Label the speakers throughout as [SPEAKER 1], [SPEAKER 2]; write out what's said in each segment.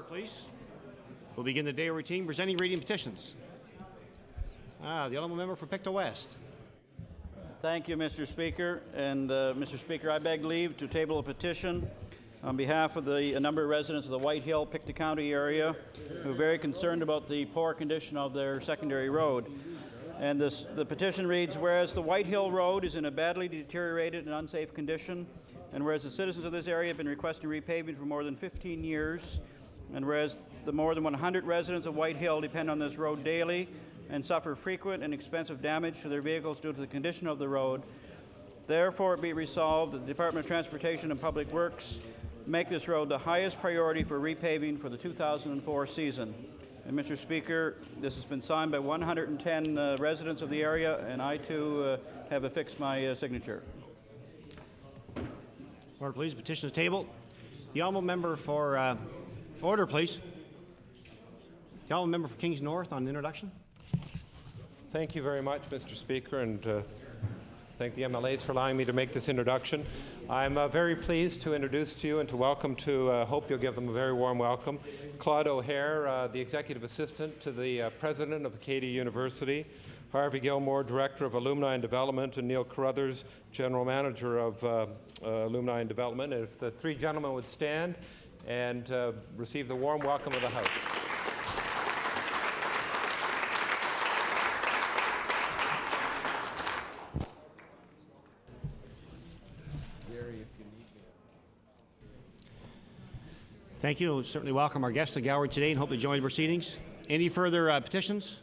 [SPEAKER 1] Please. We'll begin the day routine presenting reading petitions. The honourable member for Pictou West.
[SPEAKER 2] Thank you, Mr. Speaker. And Mr. Speaker, I beg leave to table a petition on behalf of a number of residents of the Whitehill, Pictou County area who are very concerned about the poor condition of their secondary road. And the petition reads, whereas the Whitehill Road is in a badly deteriorated and unsafe condition, and whereas the citizens of this area have been requesting repaving for more than 15 years, and whereas the more than 100 residents of Whitehill depend on this road daily and suffer frequent and expensive damage to their vehicles due to the condition of the road, therefore it be resolved that the Department of Transportation and Public Works make this road the highest priority for repaving for the 2004 season. And Mr. Speaker, this has been signed by 110 residents of the area, and I too have affixed my signature.
[SPEAKER 1] Order, please. Petition is tabled. The honourable member for order, please. The honourable member for Kings North on introduction.
[SPEAKER 3] Thank you very much, Mr. Speaker, and thank the MLAs for allowing me to make this introduction. I'm very pleased to introduce to you and to welcome hope you'll give them a very warm welcome, Claude O'Hare, the Executive Assistant to the President of Acadia University, Harvey Gilmore, Director of Alumni and Development, and Neil Carruthers, General Manager of Alumni and Development. And if the three gentlemen would stand and receive the warm welcome of the House.
[SPEAKER 1] Thank you. We'll certainly welcome our guests to the gallery today and hope they join the proceedings. Any further petitions?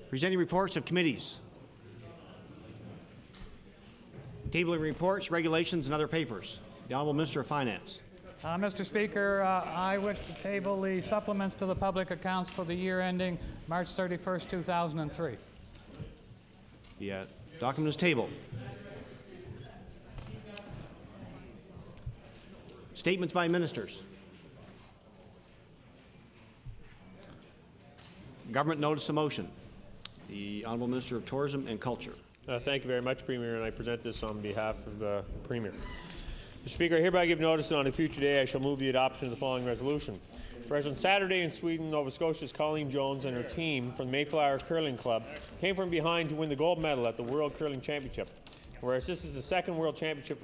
[SPEAKER 1] Presenting reports of committees. Tabling reports, regulations, and other papers. The Honourable Minister of Finance.
[SPEAKER 4] Mr. Speaker, I wish to table the supplements to the public accounts for the year ending March 31st, 2003.
[SPEAKER 1] The document is tabled. Statements by ministers. Government notice of motion. The Honourable Minister of Tourism and Culture.
[SPEAKER 5] Thank you very much, Premier, and I present this on behalf of the Premier. Mr. Speaker, I hereby give notice that on a future day I shall move the adoption of the following resolution. Whereas on Saturday in Sweden, Nova Scotia's Colleen Jones and her team from the Mayflower Curling Club came from behind to win the gold medal at the World Curling Championship. Whereas this is the second World Championship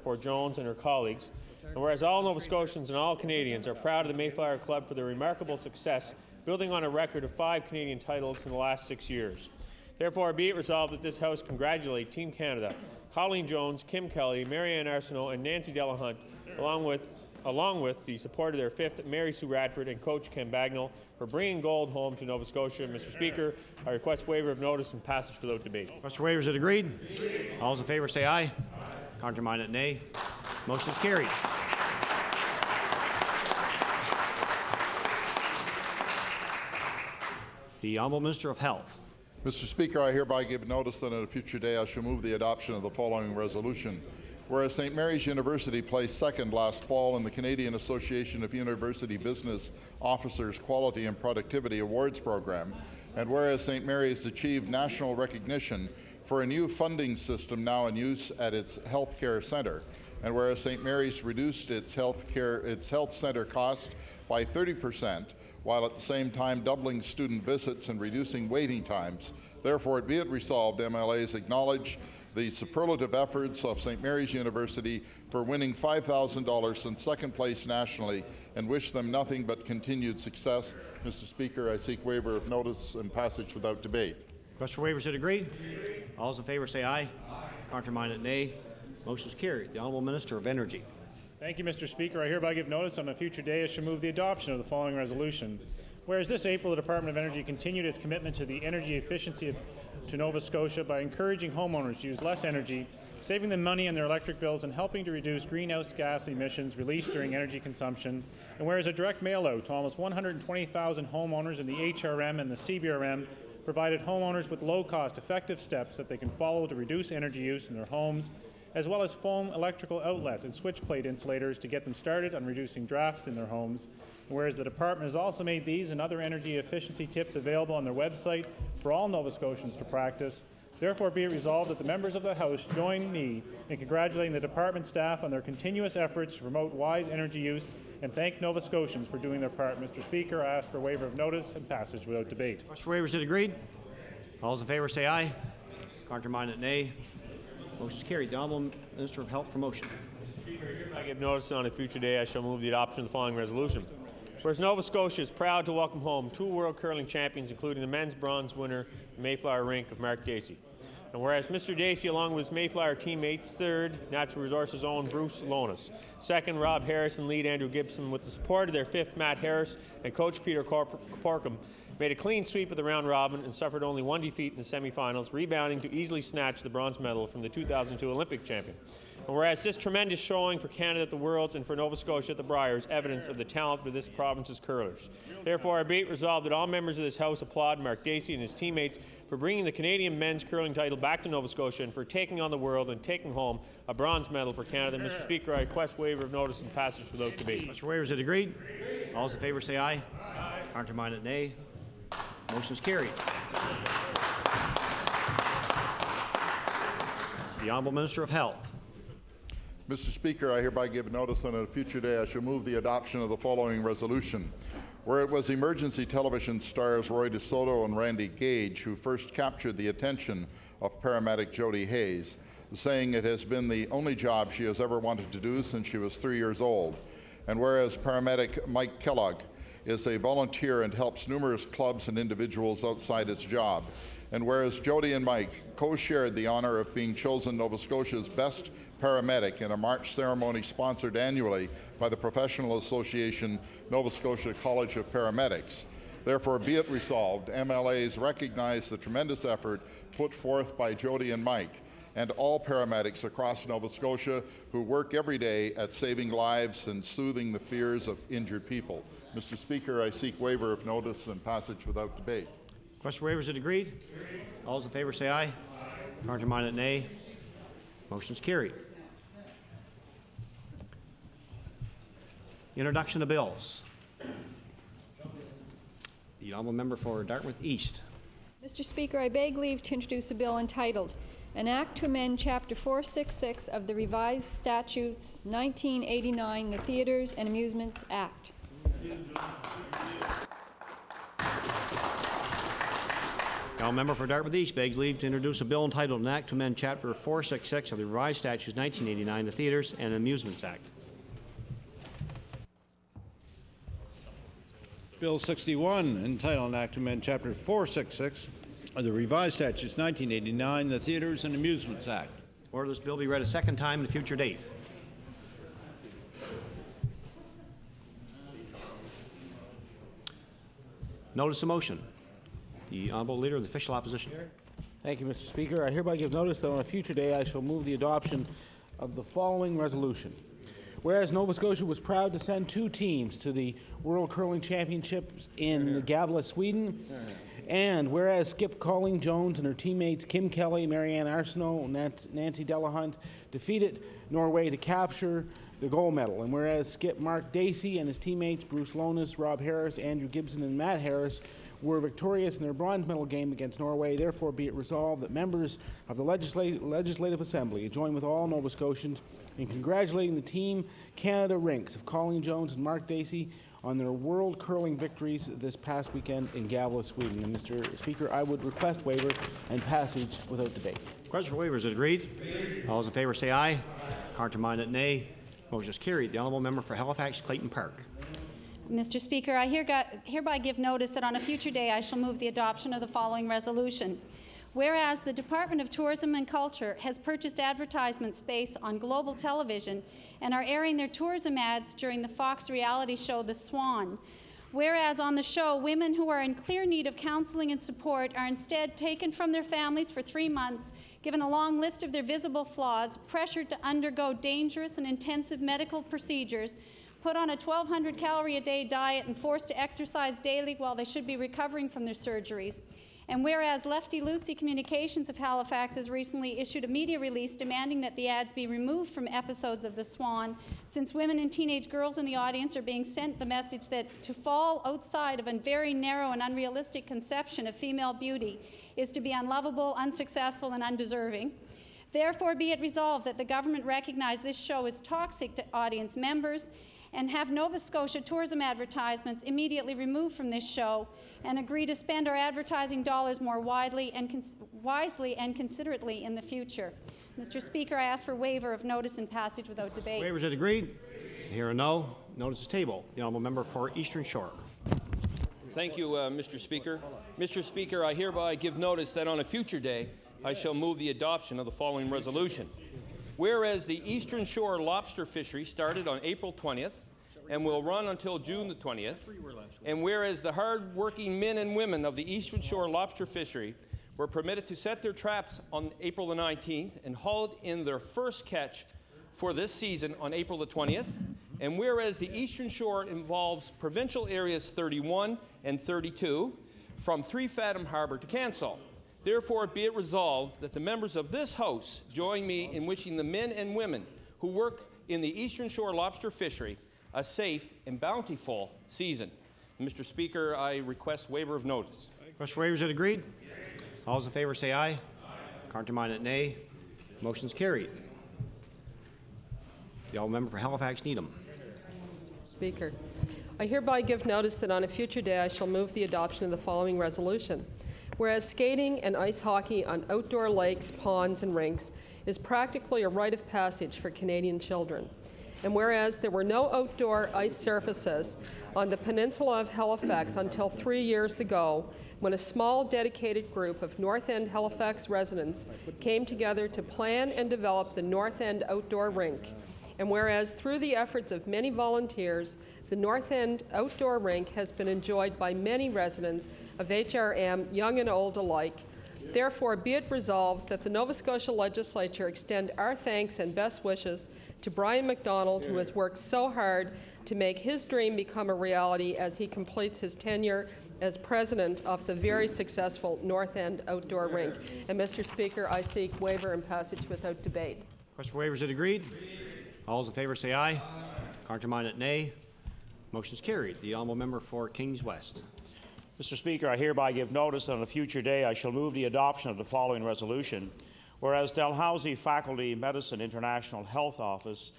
[SPEAKER 5] for Jones and her colleagues, and whereas all Nova Scotians and all Canadians are proud of the Mayflower Club for their remarkable success, building on a record of 5 Canadian titles in the last 6 years. Therefore, be it resolved that this House congratulate Team Canada, Colleen Jones, Kim Kelly, Marianne Arsenault, and Nancy Delahunt, along with the support of their fifth, Mary Sue Radford, and coach Ken Bagnall, for bringing gold home to Nova Scotia. Mr. Speaker, I request waiver of notice and passage without debate.
[SPEAKER 1] Request for waivers is agreed. All those in favour say aye. Contrary-minded, nay. Motion is carried. The Honourable Minister of Health.
[SPEAKER 6] Mr. Speaker, I hereby give notice that at a future day I shall move the adoption of the following resolution. Whereas St. Mary's University placed second last fall in the Canadian Association of University Business Officers Quality and Productivity Awards program, and whereas St. Mary's achieved national recognition for a new funding system now in use at its healthcare centre, and whereas St. Mary's reduced its health centre cost by 30%, while at the same time doubling student visits and reducing waiting times. Therefore, be it resolved, MLAs acknowledge the superlative efforts of St. Mary's University for winning $5,000 in second place nationally and wish them nothing but continued success. Mr. Speaker, I seek waiver of notice and passage without debate.
[SPEAKER 1] Request for waivers is agreed. All those in favour say aye. Contrary-minded, nay. Motion is carried. The Honourable Minister of Energy.
[SPEAKER 7] Thank you, Mr. Speaker. I hereby give notice on a future day I shall move the adoption of the following resolution. Whereas this April, the Department of Energy continued its commitment to the energy efficiency to Nova Scotia by encouraging homeowners to use less energy, saving them money on their electric bills, and helping to reduce greenhouse gas emissions released during energy consumption. And whereas a direct mail-out to almost 120,000 homeowners in the HRM and the CBRM provided homeowners with low-cost, effective steps that they can follow to reduce energy use in their homes, as well as foam electrical outlet and switch plate insulators to get them started on reducing drafts in their homes. Whereas the department has also made these and other energy efficiency tips available on their website for all Nova Scotians to practice. Therefore, be it resolved that the members of the House join me in congratulating the department staff on their continuous efforts to promote wise energy use and thank Nova Scotians for doing their part. Mr. Speaker, I ask for waiver of notice and passage without debate.
[SPEAKER 1] Request for waiver is agreed. All those in favor say aye. Counterminded, nay. Motion is carried. The Honourable Minister of Health Promotion.
[SPEAKER 5] I give notice on a future day I shall move the adoption of the following resolution. Whereas Nova Scotia is proud to welcome home 2 world curling champions, including the men's bronze winner, the Mayflower rink of Mark Dacey. And whereas Mr. Dacey, along with his Mayflower teammates, 3rd, Natural Resources own Bruce Lonis, 2nd, Rob Harris, and lead Andrew Gibson, with the support of their 5th, Matt Harris, and coach Peter Corkum, made a clean sweep of the round robin and suffered only 1 defeat in the semifinals, rebounding to easily snatch the bronze medal from the 2002 Olympic champion. And whereas this tremendous showing for Canada at the Worlds and for Nova Scotia at the Briars evidence of the talent of this province's curlers. Therefore, I be it resolved that all members of this House applaud Mark Dacey and his teammates for bringing the Canadian men's curling title back to Nova Scotia and for taking on the world and taking home a bronze medal for Canada. Mr. Speaker, I request waiver of notice and passage without debate.
[SPEAKER 1] Mr. Waiver, is it agreed? All those in favor say aye. Counterminded, nay. Motion is carried. The Honourable Minister of Health.
[SPEAKER 6] Mr. Speaker, I hereby give notice that on a future day I shall move the adoption of the following resolution. Where it was emergency television stars Roy DeSoto and Randy Gage who first captured the attention of paramedic Jody Hayes, saying it has been the only job she has ever wanted to do since she was 3 years old. And whereas paramedic Mike Kellogg is a volunteer and helps numerous clubs and individuals outside its job. And whereas Jody and Mike co-shared the honor of being chosen Nova Scotia's best paramedic in a March ceremony sponsored annually by the professional association Nova Scotia College of Paramedics. Therefore, be it resolved, MLAs recognize the tremendous effort put forth by Jody and Mike and all paramedics across Nova Scotia who work every day at saving lives and soothing the fears of injured people. Mr. Speaker, I seek waiver of notice and passage without debate.
[SPEAKER 1] Question for waiver, is it agreed? All those in favor say aye. Counterminded, nay. Motion is carried. Introduction of bills. The Honourable Member for Dartmouth East.
[SPEAKER 8] Mr. Speaker, I beg leave to introduce a bill entitled An Act to Amend Chapter 466 of the Revised Statutes 1989, the Theatres and Amusements Act.
[SPEAKER 1] The Honourable Member for Dartmouth East begs leave to introduce a bill entitled An Act to Amend Chapter 466 of the Revised Statutes 1989, the Theatres and Amusements Act.
[SPEAKER 9] Bill 61, entitled An Act to Amend Chapter 466 of the Revised Statutes 1989, the Theatres and Amusements Act.
[SPEAKER 1] Order this bill be read a second time at a future date. Notice of motion. The Honourable Leader of the Official Opposition.
[SPEAKER 10] Thank you, Mr. Speaker. I hereby give notice that on a future day I shall move the adoption of the following resolution. Whereas Nova Scotia was proud to send 2 teams to the World Curling Championships in Gavle, Sweden, and whereas Skip Colleen Jones and her teammates Kim Kelly, Marianne Arsenault, Nancy Delahunt defeated Norway to capture the gold medal, and whereas Skip Mark Dacey and his teammates Bruce Lonis, Rob Harris, Andrew Gibson, and Matt Harris were victorious in their bronze medal game against Norway. Therefore, be it resolved that members of the Legislative Assembly join with all Nova Scotians in congratulating the Team Canada rinks of Colleen Jones and Mark Dacey on their world curling victories this past weekend in Gavle, Sweden. And Mr. Speaker, I would request waiver and passage without debate.
[SPEAKER 1] Question for waiver, is it agreed? All those in favor say aye. Counterminded, nay. Motion is carried. The Honourable Member for Halifax Clayton Park.
[SPEAKER 11] Mr. Speaker, I hereby give notice that on a future day I shall move the adoption of the following resolution. Whereas the Department of Tourism and Culture has purchased advertisement space on Global Television and are airing their tourism ads during the Fox reality show The Swan. Whereas on the show, women who are in clear need of counseling and support are instead taken from their families for 3 months, given a long list of their visible flaws, pressured to undergo dangerous and intensive medical procedures, put on a 1,200 calorie a day diet and forced to exercise daily while they should be recovering from their surgeries. And whereas Lefty Lucy Communications of Halifax has recently issued a media release demanding that the ads be removed from episodes of The Swan, since women and teenage girls in the audience are being sent the message that to fall outside of a very narrow and unrealistic conception of female beauty is to be unlovable, unsuccessful, and undeserving. Therefore, be it resolved that the government recognize this show as toxic to audience members and have Nova Scotia tourism advertisements immediately removed from this show, and agree to spend our advertising dollars more wisely and considerately in the future. Mr. Speaker, I ask for waiver of notice and passage without debate.
[SPEAKER 1] Waivers are agreed. Here and no. Notice is tabled. The honourable member for Eastern Shore.
[SPEAKER 12] Thank you, Mr. Speaker. Mr. Speaker, I hereby give notice that on a future day I shall move the adoption of the following resolution. Whereas the Eastern Shore lobster fishery started on April 20th and will run until June the 20th, and whereas the hard-working men and women of the Eastern Shore lobster fishery were permitted to set their traps on April the 19th and hauled in their first catch for this season on April the 20th, and whereas the Eastern Shore involves provincial areas 31 and 32 from 3 Fathom Harbour to Cancel. Therefore, be it resolved that the members of this House join me in wishing the men and women who work in the Eastern Shore lobster fishery a safe and bountiful season. Mr. Speaker, I request waiver of notice.
[SPEAKER 1] Request for waivers are agreed. All those in favour say aye. Counterminded nay. Motion's carried. The honourable member for Halifax Needham.
[SPEAKER 13] Speaker, I hereby give notice that on a future day I shall move the adoption of the following resolution. Whereas skating and ice hockey on outdoor lakes, ponds, and rinks is practically a rite of passage for Canadian children, and whereas there were no outdoor ice surfaces on the peninsula of Halifax until 3 years ago, when a small dedicated group of North End Halifax residents came together to plan and develop the North End Outdoor Rink, and whereas through the efforts of many volunteers, the North End Outdoor Rink has been enjoyed by many residents of HRM, young and old alike. Therefore, be it resolved that the Nova Scotia Legislature extend our thanks and best wishes to Brian MacDonald, who has worked so hard to make his dream become a reality as he completes his tenure as president of the very successful North End Outdoor Rink. And Mr. Speaker, I seek waiver and passage without debate.
[SPEAKER 1] Request for waivers is agreed. All those in favour say aye. Counterminded nay. Motion's carried. The honourable member for Kings West.
[SPEAKER 14] Mr. Speaker, I hereby give notice that on a future day I shall move the adoption of the following resolution. Whereas Dalhousie Faculty Medicine International Health Office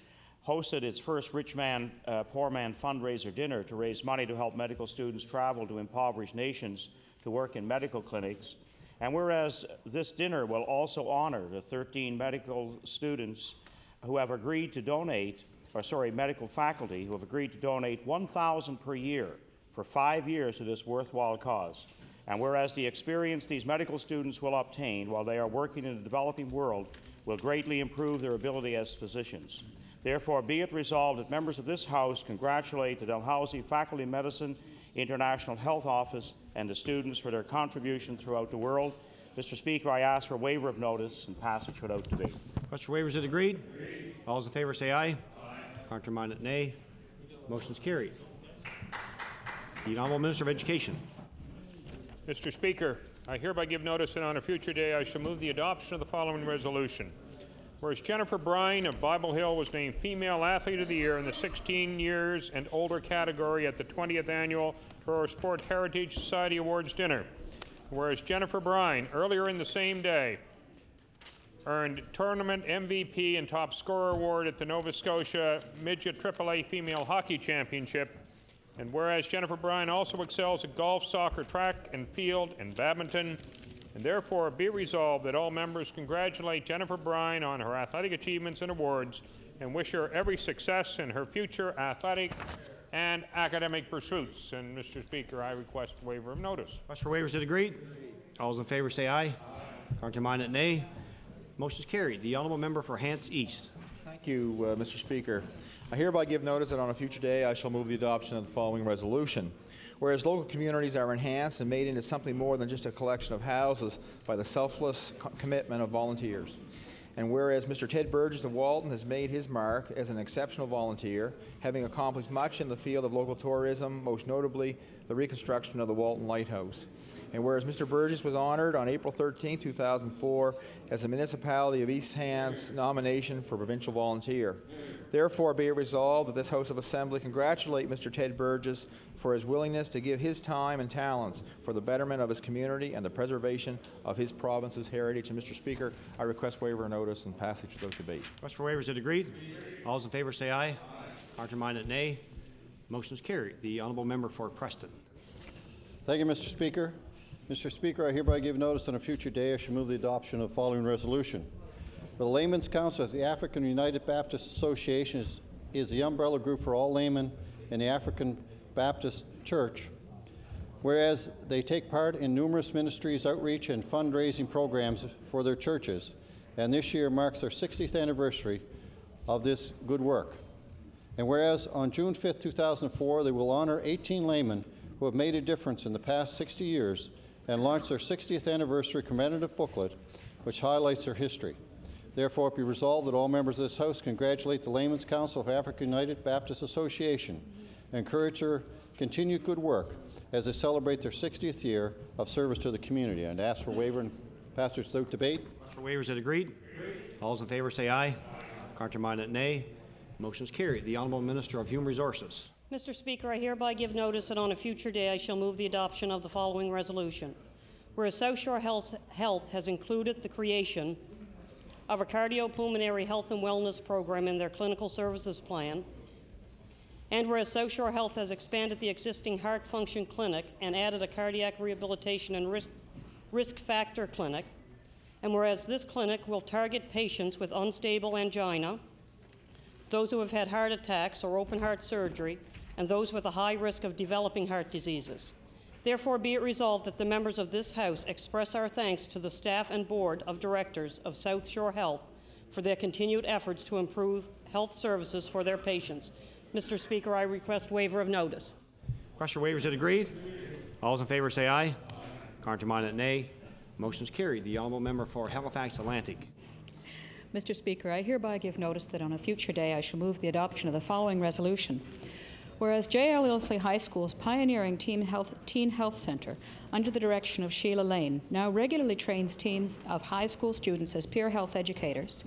[SPEAKER 14] hosted its first Rich Man, Poor Man fundraiser dinner to raise money to help medical students travel to impoverished nations to work in medical clinics, and whereas this dinner will also honor the 13 medical students who have agreed to donate, medical faculty who have agreed to donate $1,000 per year for 5 years to this worthwhile cause. And whereas the experience these medical students will obtain while they are working in the developing world will greatly improve their ability as physicians. Therefore, be it resolved that members of this House congratulate the Dalhousie Faculty Medicine International Health Office and the students for their contribution throughout the world. Mr. Speaker, I ask for waiver of notice and passage without debate.
[SPEAKER 1] Request for waivers is agreed. All those in favour say aye. Counterminded nay. Motion's carried. The honourable Minister of Education.
[SPEAKER 5] Mr. Speaker, I hereby give notice that on a future day I shall move the adoption of the following resolution. Whereas Jennifer Bryan of Bible Hill was named Female Athlete of the Year in the 16 years and older category at the 20th Annual Truro Sport Heritage Society Awards dinner. Whereas Jennifer Bryan, earlier in the same day, earned Tournament MVP and Top Scorer Award at the Nova Scotia Midget AAA Female Hockey Championship. And whereas Jennifer Bryan also excels at golf, soccer, track and field, and badminton, and therefore be resolved that all members congratulate Jennifer Bryan on her athletic achievements and awards and wish her every success in her future athletic and academic pursuits. And Mr. Speaker, I request waiver of notice.
[SPEAKER 1] Request for waivers is agreed. All those in favour say aye. Counterminded nay. Motion is carried. The honourable member for Hants East.
[SPEAKER 15] Thank you, Mr. Speaker. I hereby give notice that on a future day I shall move the adoption of the following resolution. Whereas local communities are enhanced and made into something more than just a collection of houses by the selfless commitment of volunteers. And whereas Mr. Ted Burgess of Walton has made his mark as an exceptional volunteer, having accomplished much in the field of local tourism, most notably the reconstruction of the Walton Lighthouse. And whereas Mr. Burgess was honored on April 13, 2004 as the Municipality of East Hants nomination for Provincial Volunteer. Therefore, be it resolved that this House of Assembly congratulate Mr. Ted Burgess for his willingness to give his time and talents for the betterment of his community and the preservation of his province's heritage. And Mr. Speaker, I request waiver of notice and passage without debate.
[SPEAKER 1] Request for waivers is agreed. All those in favor say aye. Counterminded, nay. Motion is carried. The honourable member for Preston.
[SPEAKER 16] Thank you, Mr. Speaker. Mr. Speaker, I hereby give notice on a future day I shall move the adoption of the following resolution. The Laymen's Council of the African United Baptist Association is the umbrella group for all laymen in the African Baptist Church. Whereas they take part in numerous ministries, outreach, and fundraising programs for their churches, and this year marks their 60th anniversary of this good work. And whereas on June 5, 2004, they will honor 18 laymen who have made a difference in the past 60 years and launch their 60th anniversary commemorative booklet, which highlights their history. Therefore, it be resolved that all members of this House congratulate the Laymen's Council of African United Baptist Association and encourage their continued good work as they celebrate their 60th year of service to the community. And ask for waiver and passage without debate.
[SPEAKER 1] For waivers, is agreed. All those in favor say aye. Counterminded, nay. Motion is carried. The Honourable Minister of Human Resources.
[SPEAKER 17] Mr. Speaker, I hereby give notice that on a future day I shall move the adoption of the following resolution. Whereas South Shore Health has included the creation of a cardiopulmonary health and wellness program in their clinical services plan, and whereas South Shore Health has expanded the existing heart function clinic and added a cardiac rehabilitation and risk factor clinic, and whereas this clinic will target patients with unstable angina, those who have had heart attacks or open heart surgery, and those with a high risk of developing heart diseases. Therefore, be it resolved that the members of this House express our thanks to the staff and board of directors of South Shore Health for their continued efforts to improve health services for their patients. Mr. Speaker, I request waiver of notice.
[SPEAKER 1] Request for waivers is agreed. All those in favor say aye. Counterminded, nay. Motion is carried. The honourable member for Halifax Atlantic.
[SPEAKER 18] Mr. Speaker, I hereby give notice that on a future day I shall move the adoption of the following resolution. Whereas J.L. Ilsley High School's pioneering Teen Health Centre, under the direction of Sheila Lane, now regularly trains teams of high school students as peer health educators.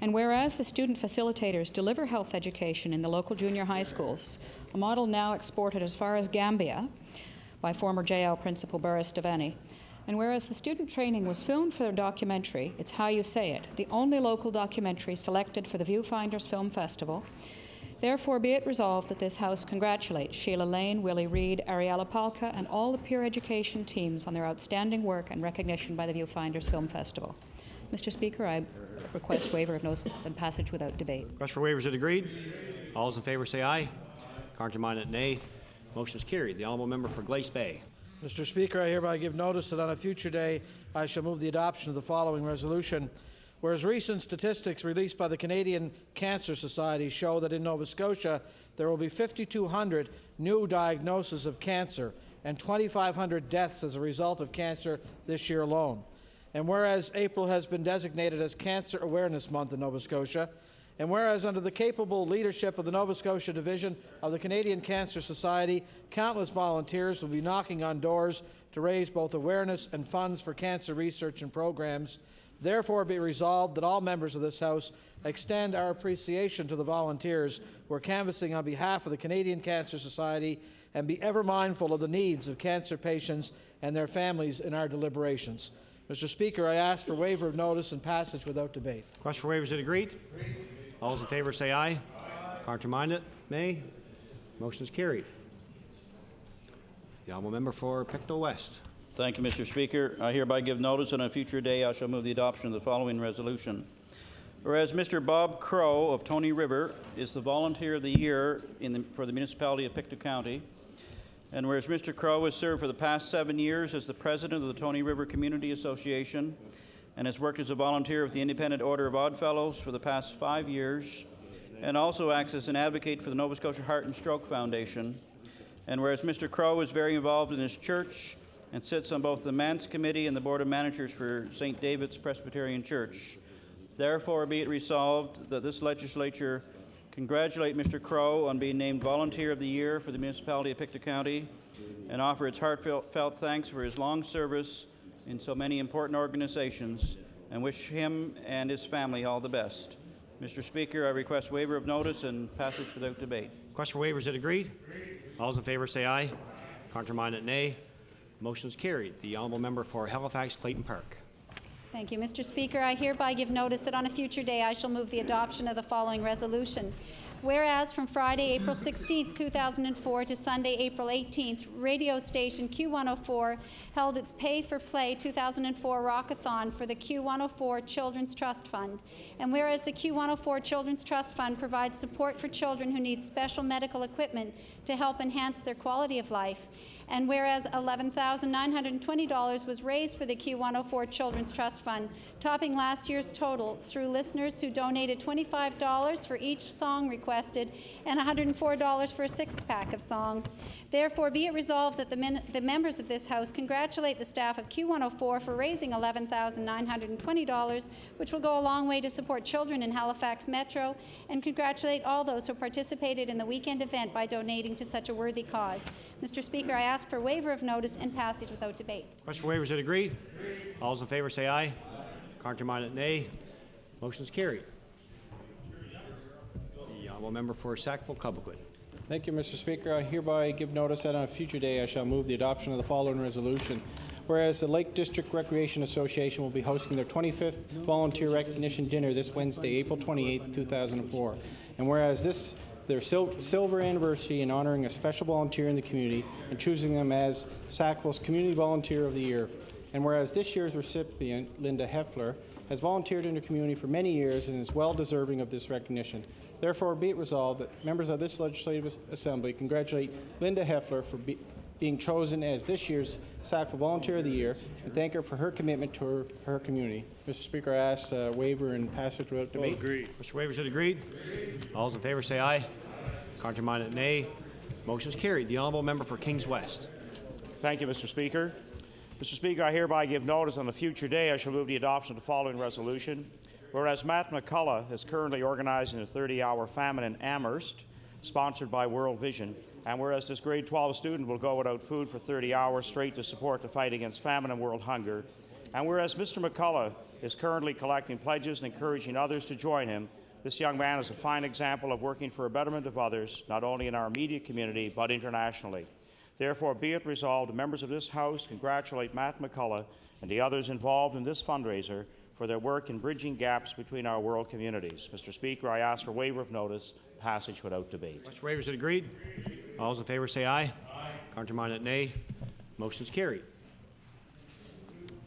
[SPEAKER 18] And whereas the student facilitators deliver health education in the local junior high schools, a model now exported as far as Gambia by former J.L. Principal Burris Devaney. And whereas the student training was filmed for their documentary, It's How You Say It, the only local documentary selected for the Viewfinders Film Festival, therefore be it resolved that this House congratulates Sheila Lane, Willie Reed, Ariella Palka, and all the peer education teams on their outstanding work and recognition by the Viewfinders Film Festival. Mr. Speaker, I request waiver of notice and passage without debate.
[SPEAKER 1] Request for waivers is agreed. All those in favor say aye. Counterminded, nay. Motion is carried. The honourable member for Glace Bay.
[SPEAKER 19] Mr. Speaker, I hereby give notice that on a future day I shall move the adoption of the following resolution. Whereas recent statistics released by the Canadian Cancer Society show that in Nova Scotia there will be 5,200 new diagnoses of cancer and 2,500 deaths as a result of cancer this year alone. And whereas April has been designated as Cancer Awareness Month in Nova Scotia, and whereas under the capable leadership of the Nova Scotia Division of the Canadian Cancer Society, countless volunteers will be knocking on doors to raise both awareness and funds for cancer research and programs, therefore be resolved that all members of this House extend our appreciation to the volunteers who are canvassing on behalf of the Canadian Cancer Society and be ever mindful of the needs of cancer patients and their families in our deliberations. Mr. Speaker, I ask for waiver of notice and passage without debate.
[SPEAKER 1] Request for waivers is agreed. All those in favor say aye. Counterminded, nay. Motion is carried. The honourable member for Pictou West.
[SPEAKER 2] Thank you, Mr. Speaker. I hereby give notice on a future day I shall move the adoption of the following resolution. Whereas Mr. Bob Crow of Tony River is the Volunteer of the Year for the municipality of Pictou County, and whereas Mr. Crow has served for the past 7 years as the president of the Tony River Community Association and has worked as a volunteer with the Independent Order of Oddfellows for the past 5 years, and also acts as an advocate for the Nova Scotia Heart and Stroke Foundation, and whereas Mr. Crow is very involved in his church and sits on both the Manse Committee and the Board of Managers for St. David's Presbyterian Church. Therefore, be it resolved that this legislature congratulate Mr. Crow on being named Volunteer of the Year for the municipality of Pictou County and offer its heartfelt thanks for his long service in so many important organizations and wish him and his family all the best. Mr. Speaker, I request waiver of notice and passage without debate.
[SPEAKER 1] Request for waiver, is it agreed? All those in favor say aye. Contrary-minded, nay. Motion is carried. The honourable member for Halifax Clayton Park.
[SPEAKER 11] Thank you, Mr. Speaker. I hereby give notice that on a future day I shall move the adoption of the following resolution. Whereas from Friday, April 16, 2004 to Sunday, April 18th, radio station Q104 held its Pay for Play 2004 Rockathon for the Q104 Children's Trust Fund. And whereas the Q104 Children's Trust Fund provides support for children who need special medical equipment to help enhance their quality of life. And whereas $11,920 was raised for the Q104 Children's Trust Fund, topping last year's total through listeners who donated $25 for each song requested and $104 for a six-pack of songs. Therefore, be it resolved that the members of this House congratulate the staff of Q104 for raising $11,920, which will go a long way to support children in Halifax Metro, and congratulate all those who participated in the weekend event by donating to such a worthy cause. Mr. Speaker, I ask for waiver of notice and passage without debate.
[SPEAKER 1] Question for waiver, is it agreed? All those in favor say aye. Contrary-minded, nay. Motion is carried. The honourable member for Sackville-Cobequid.
[SPEAKER 20] Thank you, Mr. Speaker. I hereby give notice that on a future day I shall move the adoption of the following resolution. Whereas the Lake District Recreation Association will be hosting their 25th Volunteer Recognition Dinner this Wednesday, April 28, 2004. And whereas this their silver anniversary in honoring a special volunteer in the community and choosing them as Sackville's Community Volunteer of the Year. And whereas this year's recipient, Linda Heffler, has volunteered in her community for many years and is well deserving of this recognition. Therefore, be it resolved that members of this Legislative Assembly congratulate Linda Heffler for being chosen as this year's Sackville Volunteer of the Year and thank her for her commitment to her community. Mr. Speaker, I ask waiver and passage without debate.
[SPEAKER 1] Agreed. Mr. Wavers, is it agreed? All those in favor say aye. Contrary-minded, nay. Motion is carried. The honourable member for Kings West.
[SPEAKER 14] Thank you, Mr. Speaker. Mr. Speaker, I hereby give notice on a future day I shall move the adoption of the following resolution. Whereas Matt McCullough is currently organizing a 30-hour famine in Amherst, sponsored by World Vision, and whereas this grade 12 student will go without food for 30 hours straight to support the fight against famine and world hunger, and whereas Mr. McCullough is currently collecting pledges and encouraging others to join him, this young man is a fine example of working for a betterment of others, not only in our immediate community, but internationally. Therefore, be it resolved, the members of this House congratulate Matt McCullough and the others involved in this fundraiser for their work in bridging gaps between our world communities. Mr. Speaker, I ask for waiver of notice, passage without debate.
[SPEAKER 1] Mr. Wavers, is it agreed? All those in favor say aye. Contrary-minded, nay. Motion is carried.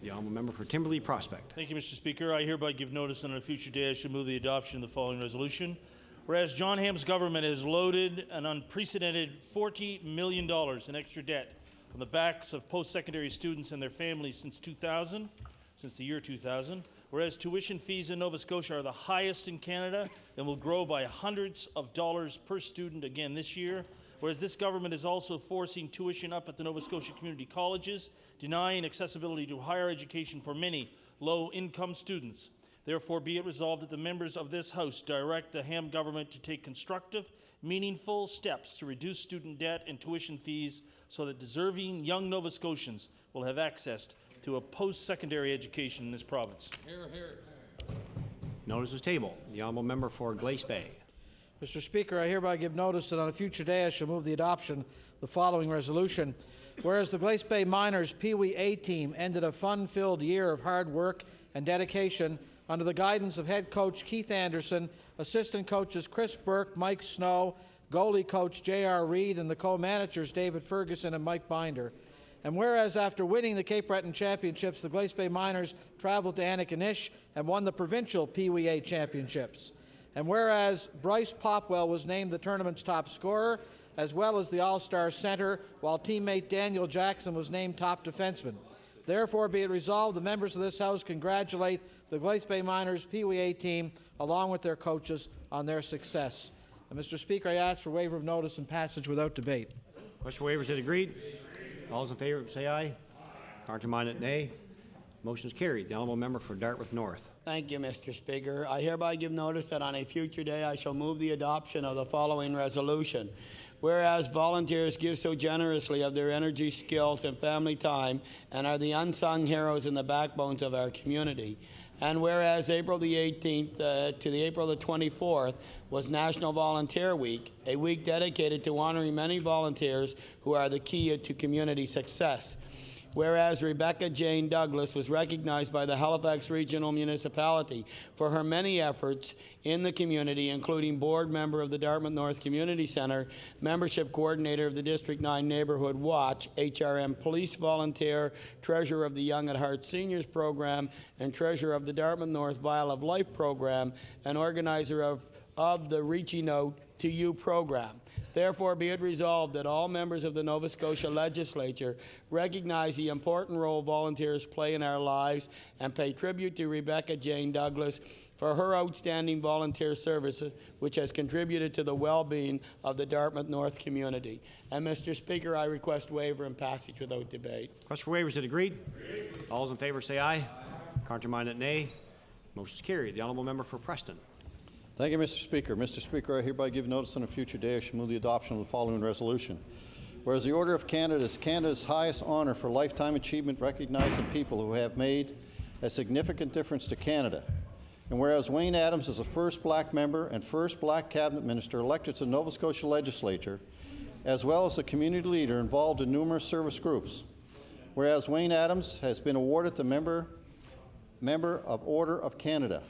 [SPEAKER 1] The honourable member for Timberlea Prospect.
[SPEAKER 21] Thank you, Mr. Speaker. I hereby give notice that on a future day I should move the adoption of the following resolution. Whereas John Ham's government has loaded an unprecedented $40 million in extra debt on the backs of post-secondary students and their families since the year 2000. Whereas tuition fees in Nova Scotia are the highest in Canada and will grow by hundreds of dollars per student again this year. Whereas this government is also forcing tuition up at the Nova Scotia community colleges, denying accessibility to higher education for many low-income students. Therefore, be it resolved that the members of this House direct the Ham government to take constructive, meaningful steps to reduce student debt and tuition fees so that deserving young Nova Scotians will have access to a post-secondary education in this province.
[SPEAKER 20] Hear, hear.
[SPEAKER 1] Notice is tabled. The honourable member for Glace Bay.
[SPEAKER 19] Mr. Speaker, I hereby give notice that on a future day I shall move the adoption of the following resolution. Whereas the Glace Bay Miners Pee Wee A team ended a fun-filled year of hard work and dedication under the guidance of head coach Keith Anderson, assistant coaches Chris Burke, Mike Snow, goalie coach J.R. Reed, and the co-managers David Ferguson and Mike Binder. And whereas after winning the Cape Breton Championships, the Glace Bay Miners traveled to Antigonish and won the provincial Pee Wee A Championships. And whereas Bryce Popwell was named the tournament's top scorer, as well as the All-Star center, while teammate Daniel Jackson was named top defenseman. Therefore, be it resolved, the members of this House congratulate the Glace Bay Miners Pee Wee A team, along with their coaches, on their success. And Mr. Speaker, I ask for waiver of notice and passage without debate.
[SPEAKER 1] Question waivers, is it agreed? All those in favor say aye. Contrary-minded, nay. Motion is carried. The honourable member for Dartmouth North.
[SPEAKER 3] Thank you, Mr. Speaker. I hereby give notice that on a future day I shall move the adoption of the following resolution. Whereas volunteers give so generously of their energy, skills, and family time and are the unsung heroes and the backbones of our community. And whereas April the 18th to the April the 24th was National Volunteer Week, a week dedicated to honoring many volunteers who are the key to community success. Whereas Rebecca Jane Douglas was recognized by the Halifax Regional Municipality for her many efforts in the community, including board member of the Dartmouth North Community Centre, membership coordinator of the District 9 Neighbourhood Watch, HRM police volunteer, treasurer of the Young at Heart Seniors Program, and treasurer of the Dartmouth North Vial of Life Program, and organizer of the Reaching Out to You program. Therefore, be it resolved that all members of the Nova Scotia Legislature recognize the important role volunteers play in our lives and pay tribute to Rebecca Jane Douglas for her outstanding volunteer service, which has contributed to the well-being of the Dartmouth North community. And, Mr. Speaker, I request waiver and passage without debate.
[SPEAKER 1] Request for waivers. Is it agreed? All those in favor say aye. Counterminded, nay. Motion is carried. The honourable member for Preston.
[SPEAKER 16] Thank you, Mr. Speaker. Mr. Speaker, I hereby give notice on a future day I shall move the adoption of the following resolution. Whereas the Order of Canada is Canada's highest honour for lifetime achievement recognizing people who have made a significant difference to Canada. And whereas Wayne Adams is the first black member and first black cabinet minister elected to the Nova Scotia Legislature, as well as a community leader involved in numerous service groups. Whereas Wayne Adams has been awarded the member of Order of Canada.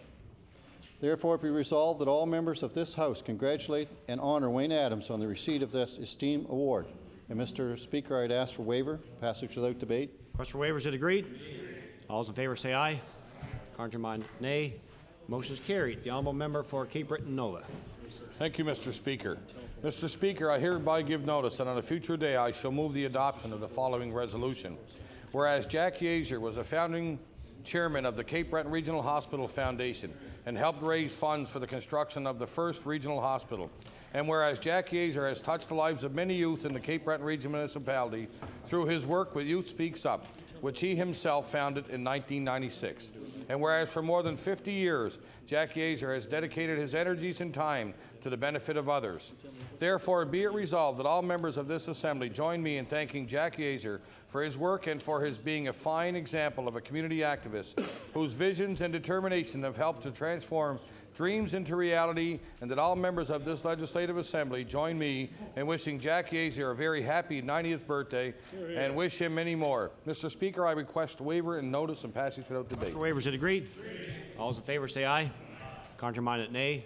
[SPEAKER 16] Therefore, it be resolved that all members of this House congratulate and honour Wayne Adams on the receipt of this esteemed award. And, Mr. Speaker, I'd ask for waiver, passage without debate.
[SPEAKER 1] Request for waivers. Is it agreed? All those in favor say aye. Counterminded, nay. Motion is carried. The honourable member for Cape Breton Nova.
[SPEAKER 22] Thank you, Mr. Speaker. Mr. Speaker, I hereby give notice that on a future day I shall move the adoption of the following resolution. Whereas Jack Yeager was a founding chairman of the Cape Breton Regional Hospital Foundation and helped raise funds for the construction of the first regional hospital. And whereas Jack Yeager has touched the lives of many youth in the Cape Breton Regional Municipality through his work with Youth Speaks Up, which he himself founded in 1996. And whereas for more than 50 years, Jack Yeager has dedicated his energies and time to the benefit of others. Therefore, be it resolved that all members of this Assembly join me in thanking Jack Yeager for his work and for his being a fine example of a community activist whose visions and determination have helped to transform dreams into reality, and that all members of this Legislative Assembly join me in wishing Jack Yeager a very happy 90th birthday and wish him many more. Mr. Speaker, I request waiver and notice and passage without debate.
[SPEAKER 1] For waivers, is it agreed? All those in favor say aye. Counterminded, nay.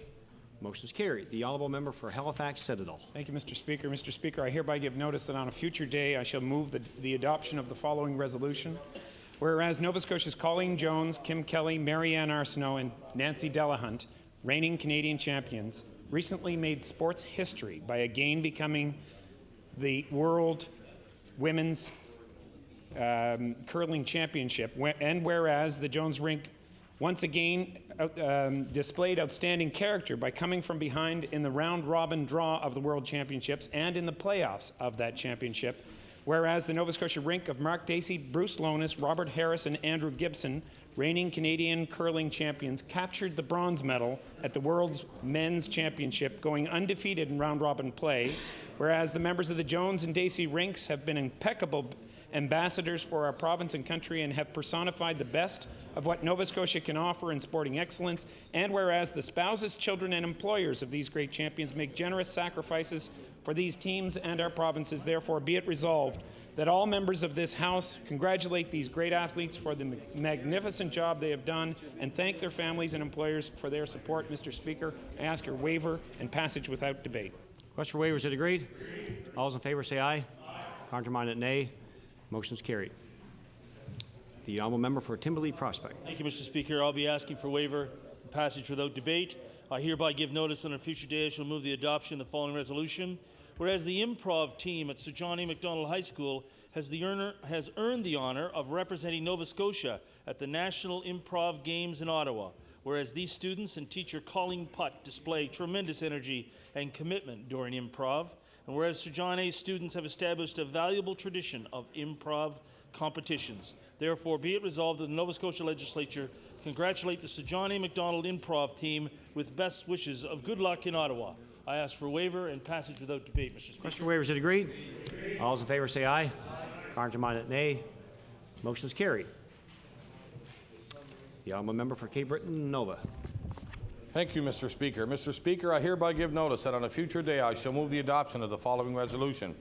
[SPEAKER 1] Motion is carried. The honourable member for Halifax Citadel.
[SPEAKER 7] Thank you, Mr. Speaker. Mr. Speaker, I hereby give notice that on a future day I shall move the adoption of the following resolution. Whereas Nova Scotia's Colleen Jones, Kim Kelly, Marianne Arsenault, and Nancy Delahunt, reigning Canadian champions, recently made sports history by again becoming the World Women's Curling Championship, and whereas the Jones Rink once again displayed outstanding character by coming from behind in the round-robin draw of the World Championships and in the playoffs of that championship, whereas the Nova Scotia Rink of Mark Dacey, Bruce Lonis, Robert Harris, and Andrew Gibson, reigning Canadian curling champions, captured the bronze medal at the World's Men's Championship, going undefeated in round-robin play, whereas the members of the Jones and Dacey rinks have been impeccable ambassadors for our province and country and have personified the best of what Nova Scotia can offer in sporting excellence, and whereas the spouses, children, and employers of these great champions make generous sacrifices for these teams and our provinces, therefore be it resolved that all members of this House congratulate these great athletes for the magnificent job they have done and thank their families and employers for their support. Mr. Speaker, I ask your waiver and passage without debate.
[SPEAKER 1] Question for waivers, is it agreed? All those in favor say aye. Counterminded, nay. Motion is carried. The honourable member for Timberlea Prospect.
[SPEAKER 21] Thank you, Mr. Speaker. I'll be asking for waiver and passage without debate. I hereby give notice on a future day I shall move the adoption of the following resolution. Whereas the improv team at Sir John A. Macdonald High School has earned the honour of representing Nova Scotia at the National Improv Games in Ottawa. Whereas these students and teacher Colleen Putt display tremendous energy and commitment during improv. And whereas Sir John A. students have established a valuable tradition of improv competitions, therefore be it resolved that the Nova Scotia Legislature congratulate the Sir John A. Macdonald improv team with best wishes of good luck in Ottawa. I ask for waiver and passage without debate, Mr. Speaker.
[SPEAKER 1] Question for waiver is agreed. All those in favor say aye. Counterminded, nay. Motion is carried. The honourable member for Cape Breton Nova.
[SPEAKER 22] Thank you, Mr. Speaker. Mr. Speaker, I hereby give notice that on a future day I shall move the adoption of the following resolution.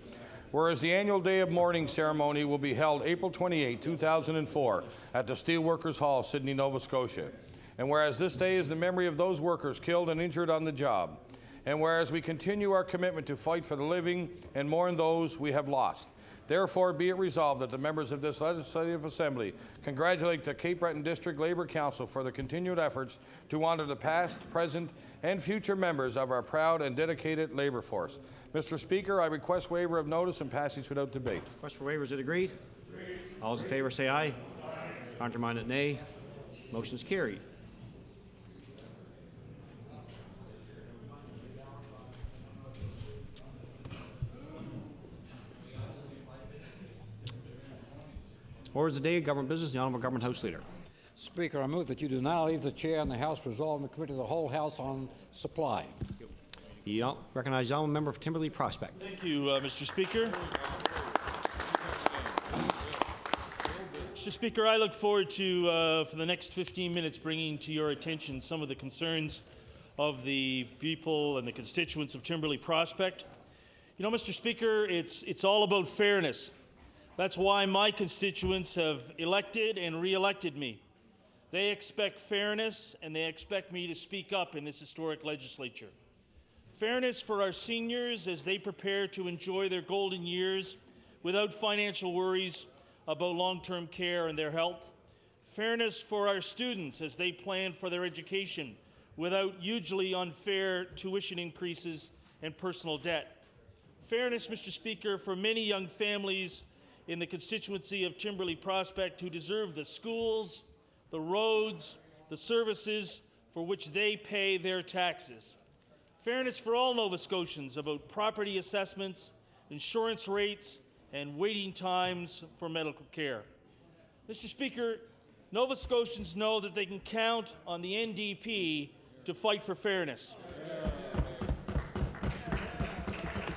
[SPEAKER 22] Whereas the annual Day of Mourning ceremony will be held April 28, 2004 at the Steelworkers Hall, Sydney, Nova Scotia. And whereas this day is the memory of those workers killed and injured on the job. And whereas we continue our commitment to fight for the living and mourn those we have lost. Therefore, be it resolved that the members of this Legislative Assembly congratulate the Cape Breton District Labour Council for the continued efforts to honour the past, present, and future members of our proud and dedicated labour force. Mr. Speaker, I request waiver of notice and passage without debate.
[SPEAKER 1] Question for waiver is it agreed? All those in favor say aye. Counterminded, nay. Motion is carried. Order of the day, government business, the Honourable Government House Leader.
[SPEAKER 4] Speaker, I move that you do not leave the chair and the House resolve in the Committee of the Whole House on Supply.
[SPEAKER 1] The recognized honourable member for Timberlea Prospect.
[SPEAKER 21] Thank you, Mr. Speaker. Mr. Speaker, I look forward to, for the next 15 minutes, bringing to your attention some of the concerns of the people and the constituents of Timberlea Prospect. You know, Mr. Speaker, it's all about fairness. That's why my constituents have elected and re-elected me. They expect fairness, and they expect me to speak up in this historic legislature. Fairness for our seniors as they prepare to enjoy their golden years without financial worries about long-term care and their health. Fairness for our students as they plan for their education without hugely unfair tuition increases and personal debt. Fairness, Mr. Speaker, for many young families in the constituency of Timberlea Prospect who deserve the schools, the roads, the services for which they pay their taxes. Fairness for all Nova Scotians about property assessments, insurance rates, and waiting times for medical care. Mr. Speaker, Nova Scotians know that they can count on the NDP to fight for fairness.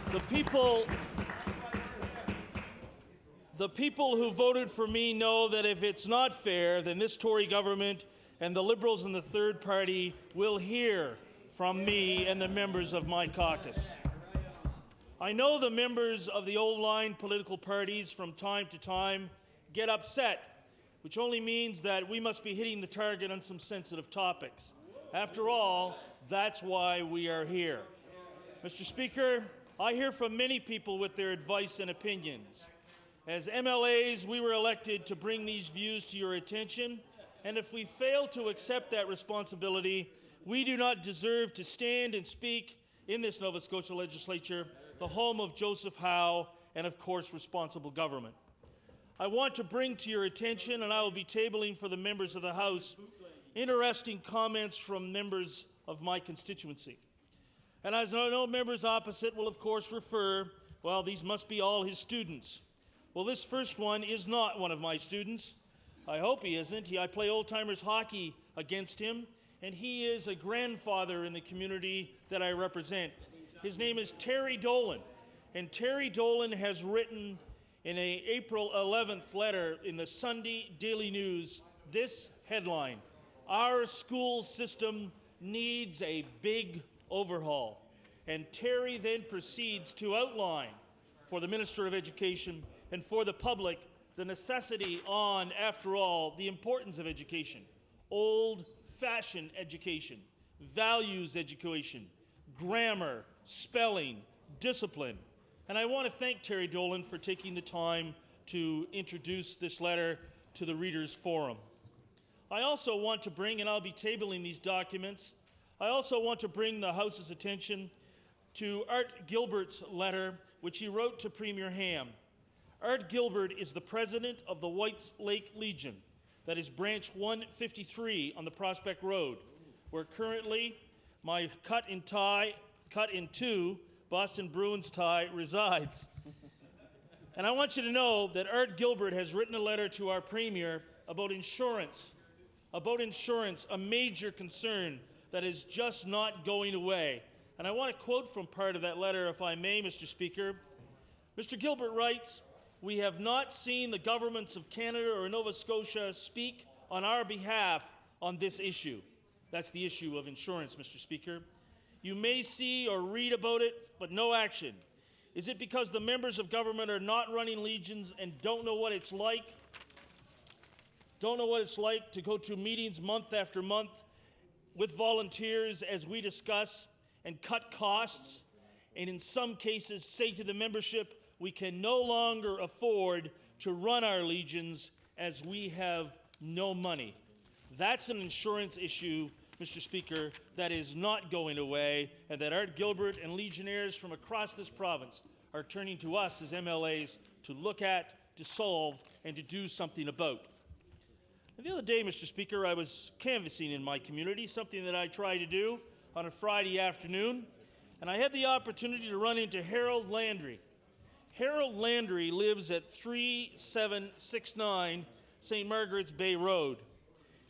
[SPEAKER 21] The people who voted for me know that if it's not fair, then this Tory government and the Liberals in the third party will hear from me and the members of my caucus. I know the members of the old line political parties from time to time get upset, which only means that we must be hitting the target on some sensitive topics. After all, that's why we are here. Mr. Speaker, I hear from many people with their advice and opinions. As MLAs, we were elected to bring these views to your attention, and if we fail to accept that responsibility, we do not deserve to stand and speak in this Nova Scotia legislature, the home of Joseph Howe and, of course, responsible government. I want to bring to your attention, and I will be tabling for the members of the House, interesting comments from members of my constituency. And as I know, members opposite will, of course, refer, well, these must be all his students. Well, this first one is not one of my students. I hope he isn't. I play old-timers hockey against him, and he is a grandfather in the community that I represent. His name is Terry Dolan, and Terry Dolan has written in an April 11th letter in the Sunday Daily News this headline: "Our school system needs a big overhaul." And Terry then proceeds to outline for the Minister of Education and for the public the necessity on, after all, the importance of education. Old-fashioned education, values education, grammar, spelling, discipline. And I want to thank Terry Dolan for taking the time to introduce this letter to the Readers' Forum. I also want to bring, and I'll be tabling these documents, I also want to bring the House's attention to Art Gilbert's letter, which he wrote to Premier Ham. Art Gilbert is the president of the Whites Lake Legion, that is branch 153 on the Prospect Road, where currently my cut in two Boston Bruins tie resides. And I want you to know that Art Gilbert has written a letter to our Premier about insurance, a major concern that is just not going away. And I want to quote from part of that letter, if I may, Mr. Speaker. Mr. Gilbert writes, "We have not seen the governments of Canada or Nova Scotia speak on our behalf on this issue." That's the issue of insurance, Mr. Speaker. "You may see or read about it, but no action. Is it because the members of government are not running legions and don't know what it's like to go to meetings month after month with volunteers as we discuss and cut costs, and in some cases say to the membership, we can no longer afford to run our legions as we have no money?" That's an insurance issue, Mr. Speaker, that is not going away, and that Art Gilbert and legionnaires from across this province are turning to us as MLAs to look at, to solve, and to do something about. And the other day, Mr. Speaker, I was canvassing in my community, something that I try to do on a Friday afternoon, and I had the opportunity to run into Harold Landry. Harold Landry lives at 3769 St. Margaret's Bay Road.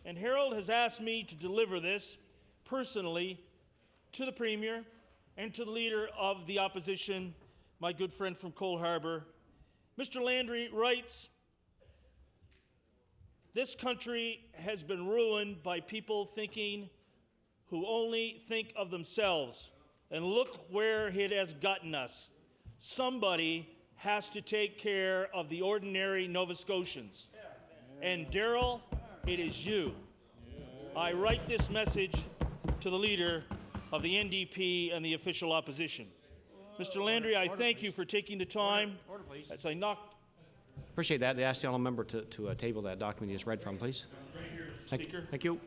[SPEAKER 21] And Harold has asked me to deliver this personally to the Premier and to the Leader of the Opposition, my good friend from Cole Harbour. Mr. Landry writes, "This country has been ruined by people who only think of themselves. And look where it has gotten us. Somebody has to take care of the ordinary Nova Scotians. And Darrell, it is you. I write this message to the Leader of the NDP and the official opposition." Mr. Landry, I thank you for taking the time.
[SPEAKER 1] Order, please.
[SPEAKER 21] As I knock.
[SPEAKER 1] Appreciate that. I ask the honourable member to table that document he just read from, please.
[SPEAKER 21] Right here, Mr. Speaker.
[SPEAKER 1] Thank you.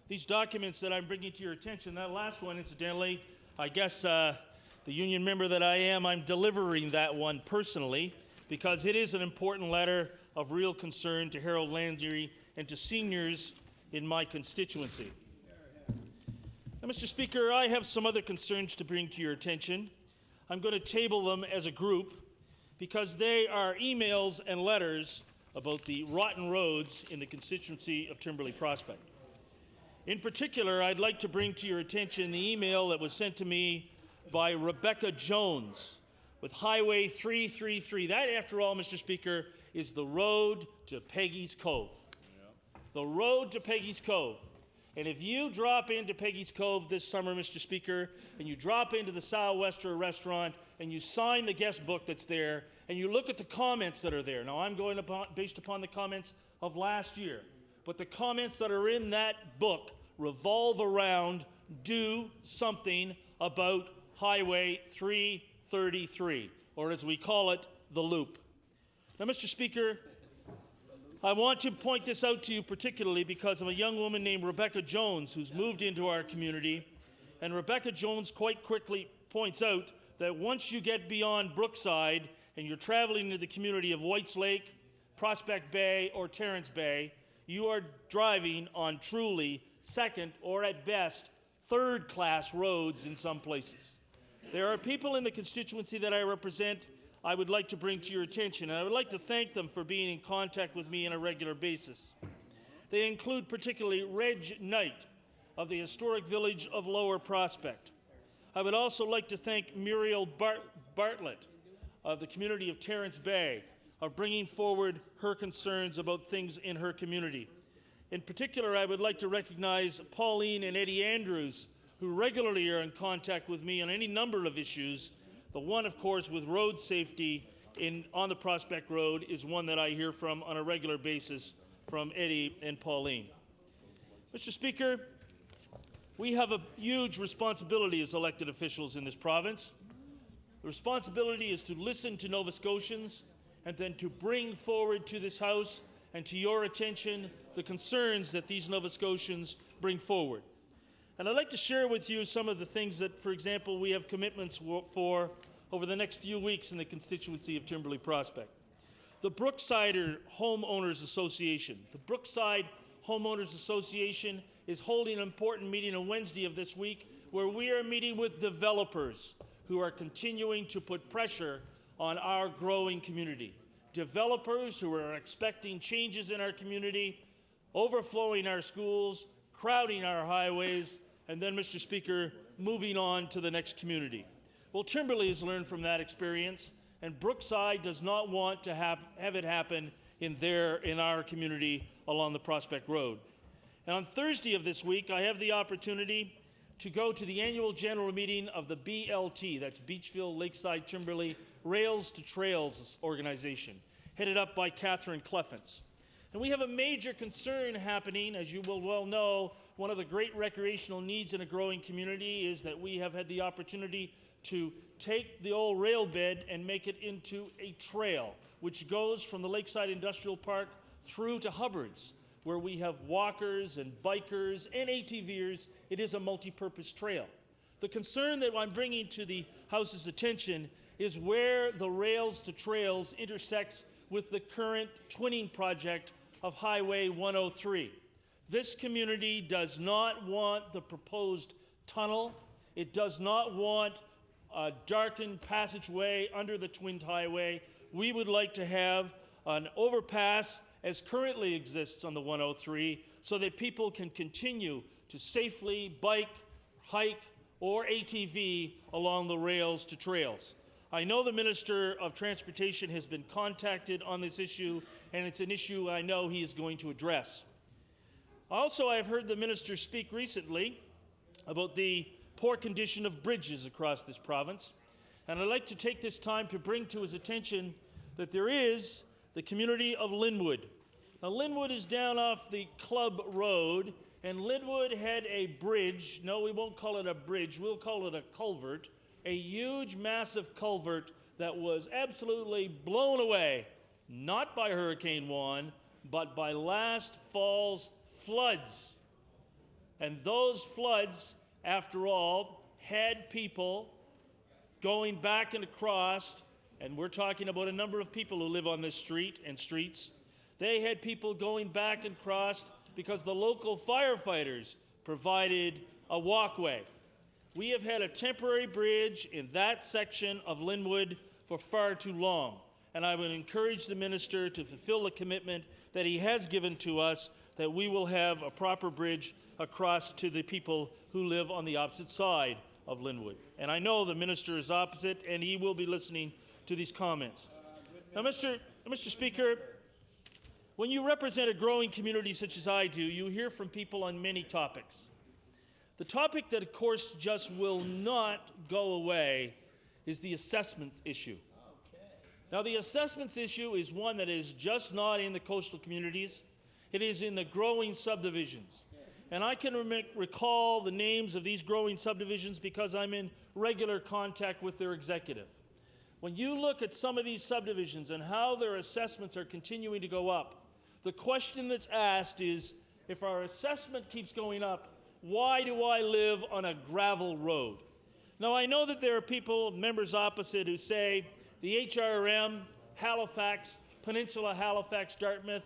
[SPEAKER 21] These documents that I'm bringing to your attention, that last one, incidentally, I guess the union member that I am, I'm delivering that one personally because it is an important letter of real concern to Harold Landry and to seniors in my constituency. Now, Mr. Speaker, I have some other concerns to bring to your attention. I'm going to table them as a group because they are emails and letters about the rotten roads in the constituency of Timberley Prospect. In particular, I'd like to bring to your attention the email that was sent to me by Rebecca Jones with Highway 333. That, after all, Mr. Speaker, is the road to Peggy's Cove. The road to Peggy's Cove. And if you drop into Peggy's Cove this summer, Mr. Speaker, and you drop into the Southwester restaurant and you sign the guest book that's there and you look at the comments that are there. Now, I'm going based upon the comments of last year. But the comments that are in that book revolve around do something about Highway 333, or as we call it, the Loop. Now, Mr. Speaker, I want to point this out to you particularly because of a young woman named Rebecca Jones who's moved into our community. And Rebecca Jones quite quickly points out that once you get beyond Brookside and you're traveling into the community of Whites Lake, Prospect Bay, or Terrence Bay, you are driving on truly second or at best third-class roads in some places. There are people in the constituency that I represent I would like to bring to your attention, and I would like to thank them for being in contact with me on a regular basis. They include particularly Reg Knight of the historic village of Lower Prospect. I would also like to thank Muriel Bartlett of the community of Terrence Bay of bringing forward her concerns about things in her community. In particular, I would like to recognize Pauline and Eddie Andrews, who regularly are in contact with me on any number of issues. The one, of course, with road safety on the Prospect Road is one that I hear from on a regular basis from Eddie and Pauline. Mr. Speaker, we have a huge responsibility as elected officials in this province. The responsibility is to listen to Nova Scotians and then to bring forward to this House and to your attention the concerns that these Nova Scotians bring forward. And I'd like to share with you some of the things that, for example, we have commitments for over the next few weeks in the constituency of Timberley Prospect. The Brooksider Homeowners Association. The Brookside Homeowners Association is holding an important meeting on Wednesday of this week where we are meeting with developers who are continuing to put pressure on our growing community. Developers who are expecting changes in our community, overflowing our schools, crowding our highways, and then, Mr. Speaker, moving on to the next community. Well, Timberley has learned from that experience, and Brookside does not want to have it happen in our community along the Prospect Road. And on Thursday of this week, I have the opportunity to go to the annual general meeting of the BLT, that's Beachville Lakeside Timberley Rails to Trails organization, headed up by Catherine Cleffens. And we have a major concern happening. As you will well know, one of the great recreational needs in a growing community is that we have had the opportunity to take the old rail bed and make it into a trail, which goes from the Lakeside Industrial Park through to Hubbard's, where we have walkers and bikers and ATVers. It is a multi-purpose trail. The concern that I'm bringing to the House's attention is where the rails to trails intersects with the current twinning project of Highway 103. This community does not want the proposed tunnel. It does not want a darkened passageway under the twinned highway. We would like to have an overpass as currently exists on the 103 so that people can continue to safely bike, hike, or ATV along the rails to trails. I know the Minister of Transportation has been contacted on this issue, and it's an issue I know he is going to address. Also, I've heard the Minister speak recently about the poor condition of bridges across this province, and I'd like to take this time to bring to his attention that there is the community of Linwood. Now, Linwood is down off the Club Road, and Linwood had a bridge. No, we won't call it a bridge, we'll call it a culvert, a huge, massive culvert that was absolutely blown away, not by Hurricane Juan, but by last fall's floods. And those floods, after all, had people going back and across, and we're talking about a number of people who live on this street and streets. They had people going back and across because the local firefighters provided a walkway. We have had a temporary bridge in that section of Linwood for far too long, and I would encourage the minister to fulfill the commitment that he has given to us that we will have a proper bridge across to the people who live on the opposite side of Linwood. And I know the minister is opposite, and he will be listening to these comments. Now, Mr. Speaker, when you represent a growing community such as I do, you hear from people on many topics. The topic that, of course, just will not go away is the assessments issue. Now, the assessments issue is one that is just not in the coastal communities. It is in the growing subdivisions. And I can recall the names of these growing subdivisions because I'm in regular contact with their executive. When you look at some of these subdivisions and how their assessments are continuing to go up, the question that's asked is, if our assessment keeps going up, why do I live on a gravel road? Now, I know that there are people, members opposite, who say the HRM, Halifax, Peninsula, Halifax, Dartmouth,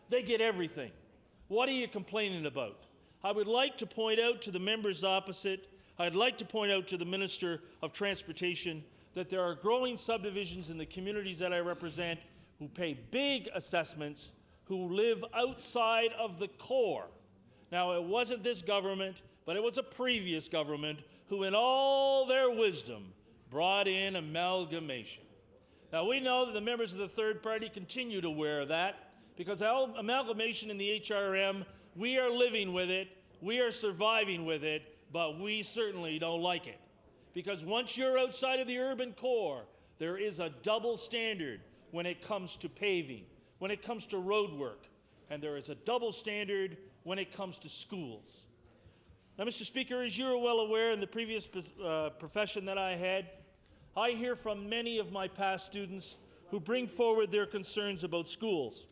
[SPEAKER 21] they get everything. What are you complaining about? I would like to point out to the members opposite, I'd like to point out to the Minister of Transportation that there are growing subdivisions in the communities that I represent who pay big assessments, who live outside of the core. Now, it wasn't this government, but it was a previous government who, in all their wisdom, brought in amalgamation. Now, we know that the members of the third party continue to wear that because amalgamation in the HRM, we are living with it, we are surviving with it, but we certainly don't like it. Because once you're outside of the urban core, there is a double standard when it comes to paving, when it comes to road work, and there is a double standard when it comes to schools. Now, Mr. Speaker, as you're well aware in the previous profession that I had, I hear from many of my past students who bring forward their concerns about schools.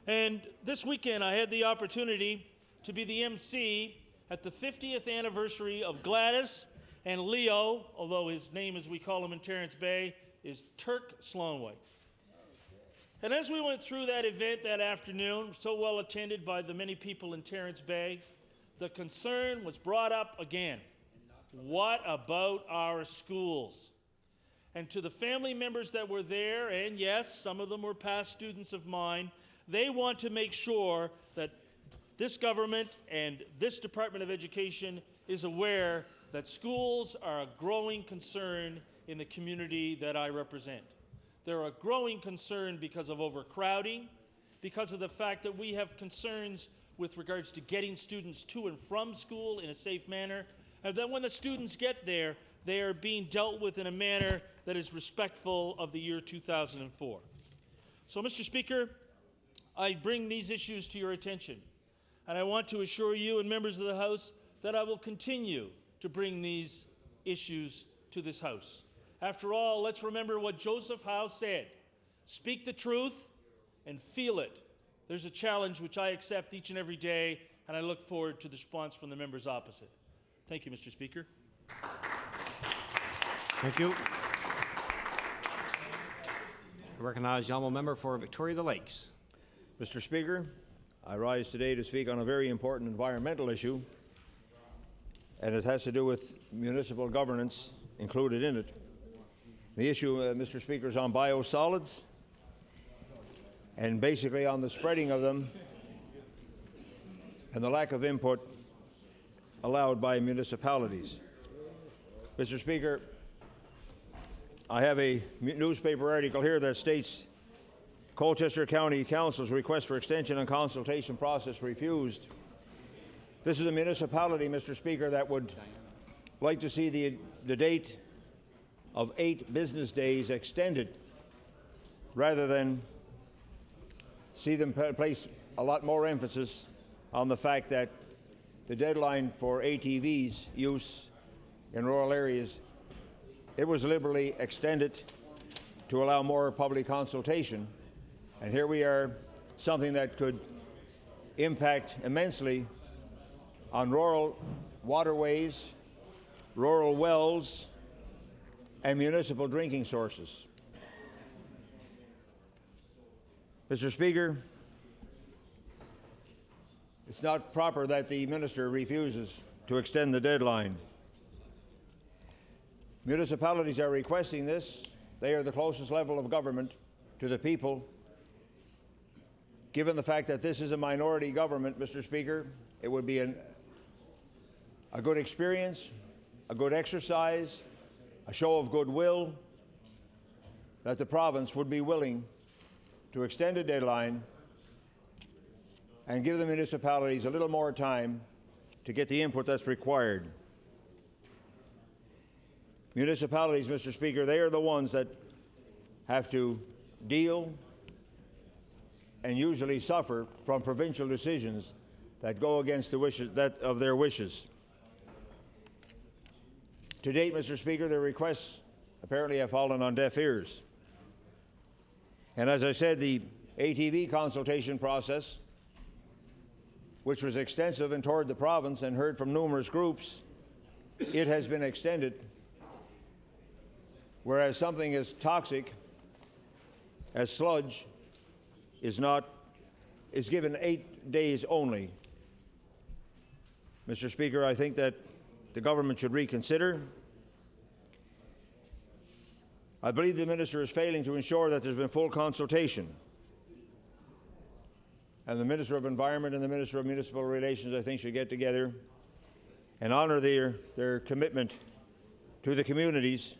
[SPEAKER 21] And this weekend I had the opportunity to be the MC at the 50th anniversary of Gladys and Leo, although his name, as we call him in Terrence Bay, is Turk Sloanwhite. And as we went through that event that afternoon, so well attended by the many people in Terrence Bay, the concern was brought up again. What about our schools? And to the family members that were there, and yes, some of them were past students of mine, they want to make sure that this government and this Department of Education is aware that schools are a growing concern in the community that I represent. They're a growing concern because of overcrowding, because of the fact that we have concerns with regards to getting students to and from school in a safe manner, and then when the students get there, they are being dealt with in a manner that is respectful of the year 2004. So, Mr. Speaker, I bring these issues to your attention, and I want to assure you and members of the House that I will continue to bring these issues to this House. After all, let's remember what Joseph Howe said: speak the truth and feel it. There's a challenge which I accept each and every day, and I look forward to the response from the members opposite. Thank you, Mr. Speaker.
[SPEAKER 1] Thank you. I recognize the honourable member for Victoria the Lakes.
[SPEAKER 6] Mr. Speaker, I rise today to speak on a very important environmental issue, and it has to do with municipal governance included in it. The issue, Mr. Speaker, is on biosolids and basically on the spreading of them and the lack of input allowed by municipalities. Mr. Speaker, I have a newspaper article here that states Colchester County Council's request for extension and consultation process refused. This is a municipality, Mr. Speaker, that would like to see the date of 8 business days extended rather than see them place a lot more emphasis on the fact that the deadline for ATVs use in rural areas, it was liberally extended to allow more public consultation. And here we are, something that could impact immensely on rural waterways, rural wells, and municipal drinking sources. Mr. Speaker, it's not proper that the minister refuses to extend the deadline. Municipalities are requesting this. They are the closest level of government to the people. Given the fact that this is a minority government, Mr. Speaker, it would be a good experience, a good exercise, a show of goodwill that the province would be willing to extend a deadline and give the municipalities a little more time to get the input that's required. Municipalities, Mr. Speaker, they are the ones that have to deal and usually suffer from provincial decisions that go against the wishes of their wishes. To date, Mr. Speaker, their requests apparently have fallen on deaf ears. And as I said, the ATV consultation process, which was extensive and toured the province and heard from numerous groups, it has been extended, whereas something as toxic as sludge is given 8 days only. Mr. Speaker, I think that the government should reconsider. I believe the minister is failing to ensure that there's been full consultation. And the Minister of Environment and the Minister of Municipal Relations, I think, should get together and honor their commitment to the communities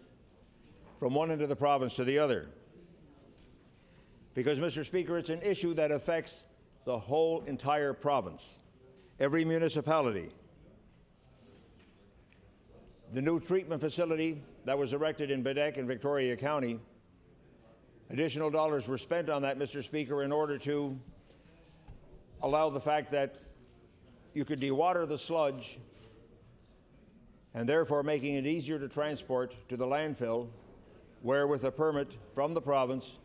[SPEAKER 6] from one end of the province to the other. Because, Mr. Speaker, it's an issue that affects the whole entire province, every municipality. The new treatment facility that was erected in Bedeque in Victoria County, additional dollars were spent on that, Mr. Speaker, in order to allow the fact that you could dewater the sludge and therefore making it easier to transport to the landfill, where with a permit from the province,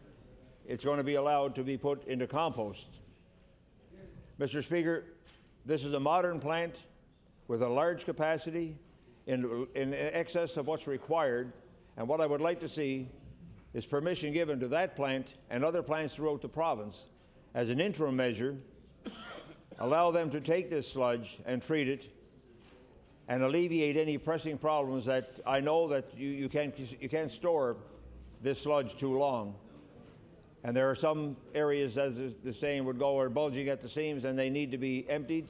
[SPEAKER 6] it's going to be allowed to be put into compost. Mr. Speaker, this is a modern plant with a large capacity in excess of what's required, and what I would like to see is permission given to that plant and other plants throughout the province as an interim measure, allow them to take this sludge and treat it and alleviate any pressing problems that I know that you can't store this sludge too long. And there are some areas, as the saying would go, are bulging at the seams and they need to be emptied.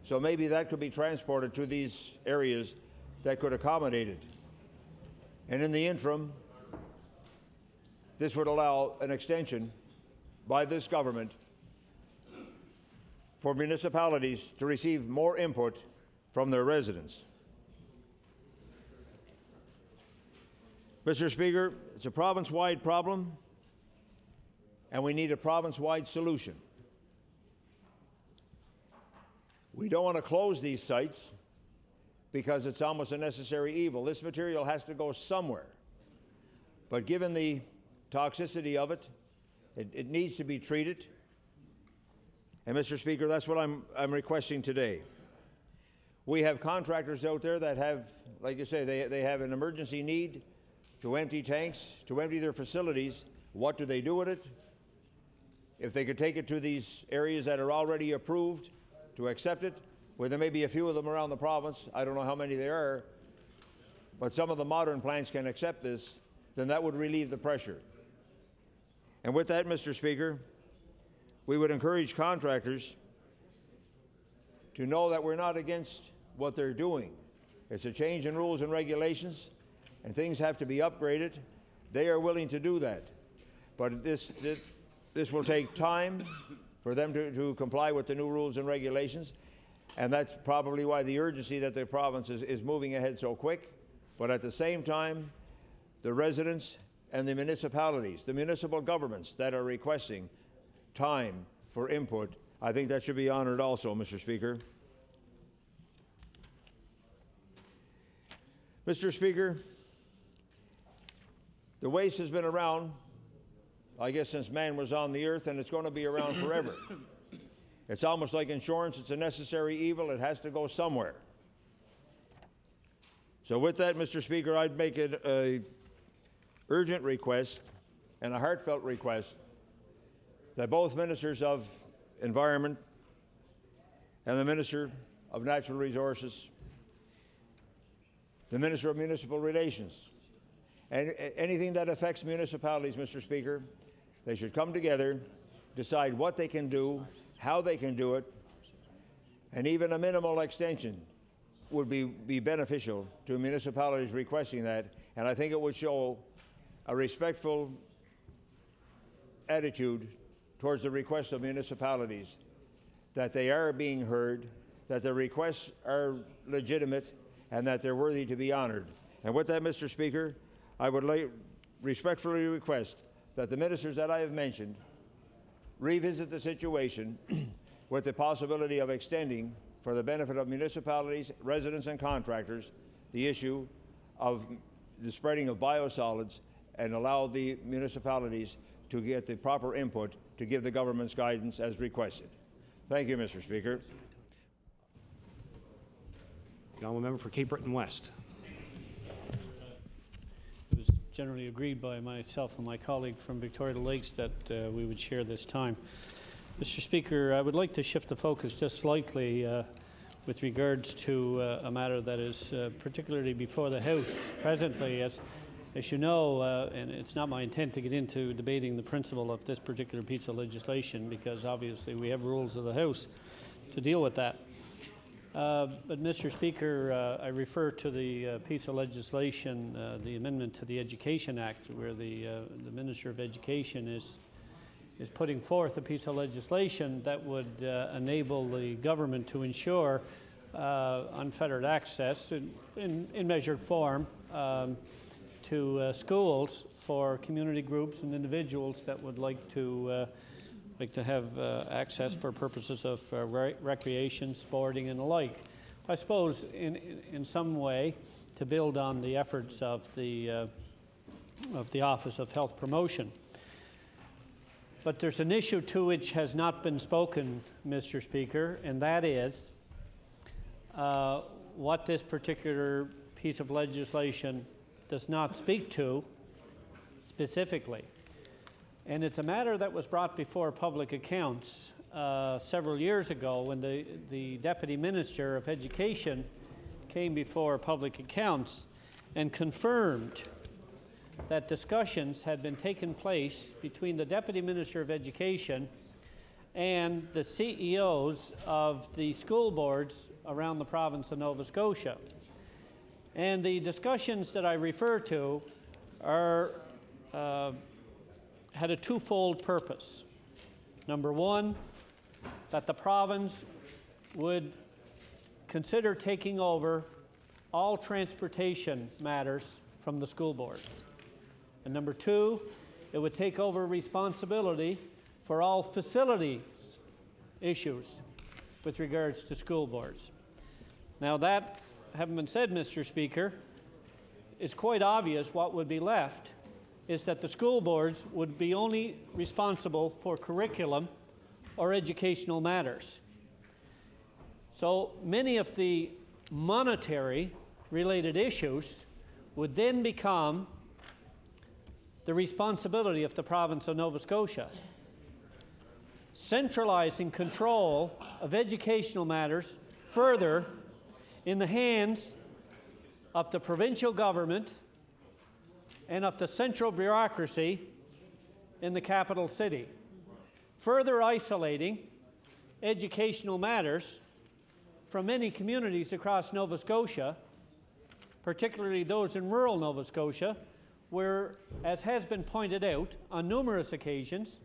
[SPEAKER 6] So maybe that could be transported to these areas that could accommodate it. And in the interim, this would allow an extension by this government for municipalities to receive more input from their residents. Mr. Speaker, it's a province-wide problem, and we need a province-wide solution. We don't want to close these sites because it's almost a necessary evil. This material has to go somewhere. But given the toxicity of it, it needs to be treated. And Mr. Speaker, that's what I'm requesting today. We have contractors out there that have, like you say, they have an emergency need to empty tanks, to empty their facilities. What do they do with it? If they could take it to these areas that are already approved to accept it, where there may be a few of them around the province, I don't know how many there are, but some of the modern plants can accept this, then that would relieve the pressure. And with that, Mr. Speaker, we would encourage contractors to know that we're not against what they're doing. It's a change in rules and regulations, and things have to be upgraded. They are willing to do that. But this will take time for them to comply with the new rules and regulations, and that's probably why the urgency that the province is moving ahead so quick. But at the same time, the residents and the municipalities, the municipal governments that are requesting time for input, I think that should be honored also, Mr. Speaker. Mr. Speaker, the waste has been around, I guess, since man was on the earth, and it's going to be around forever. It's almost like insurance. It's a necessary evil. It has to go somewhere. So with that, Mr. Speaker, I'd make it an urgent request and a heartfelt request that both Ministers of Environment and the Minister of Natural Resources, the Minister of Municipal Relations, and anything that affects municipalities, Mr. Speaker, they should come together, decide what they can do, how they can do it, and even a minimal extension would be beneficial to municipalities requesting that, and I think it would show a respectful attitude towards the requests of municipalities, that they are being heard, that their requests are legitimate, and that they're worthy to be honored. And with that, Mr. Speaker, I would respectfully request that the ministers that I have mentioned revisit the situation with the possibility of extending, for the benefit of municipalities, residents, and contractors, the issue of the spreading of biosolids, and allow the municipalities to get the proper input to give the government's guidance as requested. Thank you, Mr. Speaker.
[SPEAKER 1] The honourable member for Cape Breton West.
[SPEAKER 8] It was generally agreed by myself and my colleague from Victoria Lakes that we would share this time. Mr. Speaker, I would like to shift the focus just slightly with regards to a matter that is particularly before the House presently. As you know, and it's not my intent to get into debating the principle of this particular piece of legislation, because obviously we have rules of the House to deal with that. But Mr. Speaker, I refer to the piece of legislation, the amendment to the Education Act, where the Minister of Education is putting forth a piece of legislation that would enable the government to ensure unfettered access in measured form to schools for community groups and individuals that would like to have access for purposes of recreation, sporting, and the like. I suppose in some way to build on the efforts of the Office of Health Promotion. But there's an issue to which has not been spoken, Mr. Speaker, and that is what this particular piece of legislation does not speak to specifically. And it's a matter that was brought before Public Accounts several years ago when the Deputy Minister of Education came before Public Accounts and confirmed that discussions had been taking place between the Deputy Minister of Education and the CEOs of the school boards around the province of Nova Scotia. And the discussions that I refer to are had a twofold purpose. Number one, that the province would consider taking over all transportation matters from the school boards. And number two, it would take over responsibility for all facilities issues with regards to school boards. Now that having been said, Mr. Speaker, it's quite obvious what would be left is that the school boards would be only responsible for curriculum or educational matters. So many of the monetary related issues would then become the responsibility of the province of Nova Scotia. Centralizing control of educational matters further in the hands of the provincial government and of the central bureaucracy in the capital city, further isolating educational matters from many communities across Nova Scotia, particularly those in rural Nova Scotia, where, as has been pointed out on numerous occasions,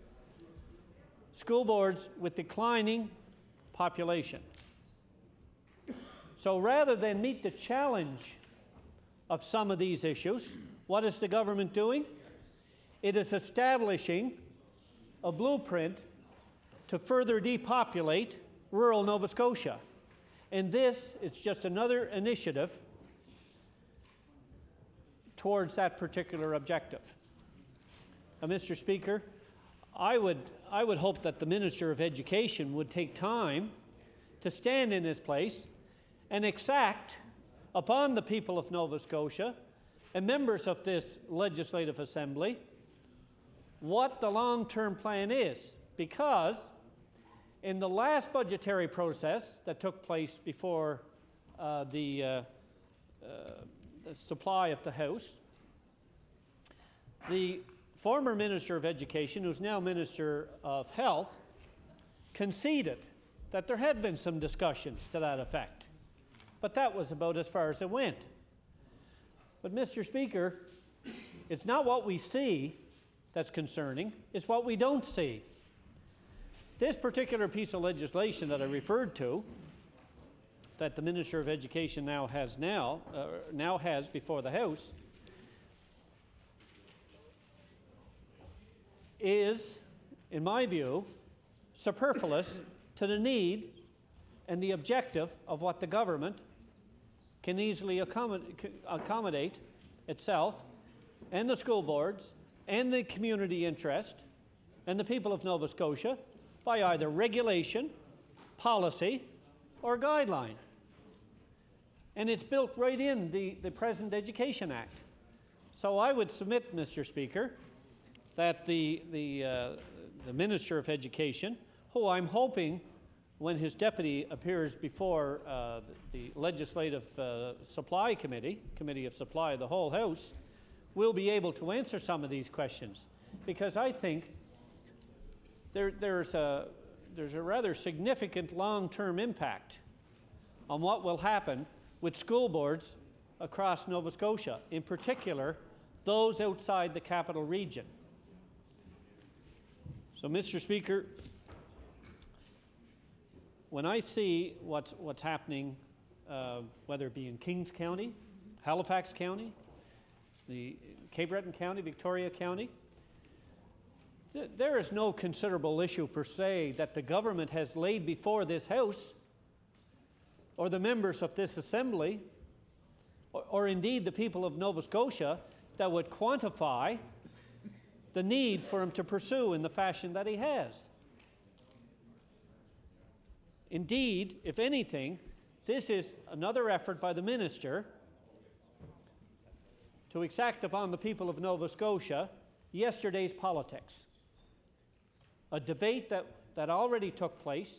[SPEAKER 8] school boards with declining population. So rather than meet the challenge of some of these issues, what is the government doing? It is establishing a blueprint to further depopulate rural Nova Scotia. And this is just another initiative towards that particular objective. Now, Mr. Speaker, I would hope that the Minister of Education would take time to stand in his place and exact upon the people of Nova Scotia and members of this Legislative Assembly what the long-term plan is, because in the last budgetary process that took place before the supply of the House, the former Minister of Education, who's now Minister of Health, conceded that there had been some discussions to that effect. But that was about as far as it went. But, Mr. Speaker, it's not what we see that's concerning, it's what we don't see. This particular piece of legislation that I referred to, that the Minister of Education now has before the House, is, in my view, superfluous to the need and the objective of what the government can easily accommodate itself and the school boards and the community interest and the people of Nova Scotia by either regulation, policy, or guideline. And it's built right in the present Education Act. So I would submit, Mr. Speaker, that the Minister of Education, who I'm hoping when his deputy appears before the Legislative Supply Committee of Supply of the whole House, will be able to answer some of these questions. Because I think there's a rather significant long-term impact on what will happen with school boards across Nova Scotia, in particular those outside the capital region. So, Mr. Speaker, when I see what's happening, whether it be in Kings County, Halifax County, the Cape Breton County, Victoria County, there is no considerable issue per se that the government has laid before this House or the members of this Assembly or indeed the people of Nova Scotia that would quantify the need for him to pursue in the fashion that he has. Indeed, if anything, this is another effort by the Minister to exact upon the people of Nova Scotia yesterday's politics. A debate that already took place,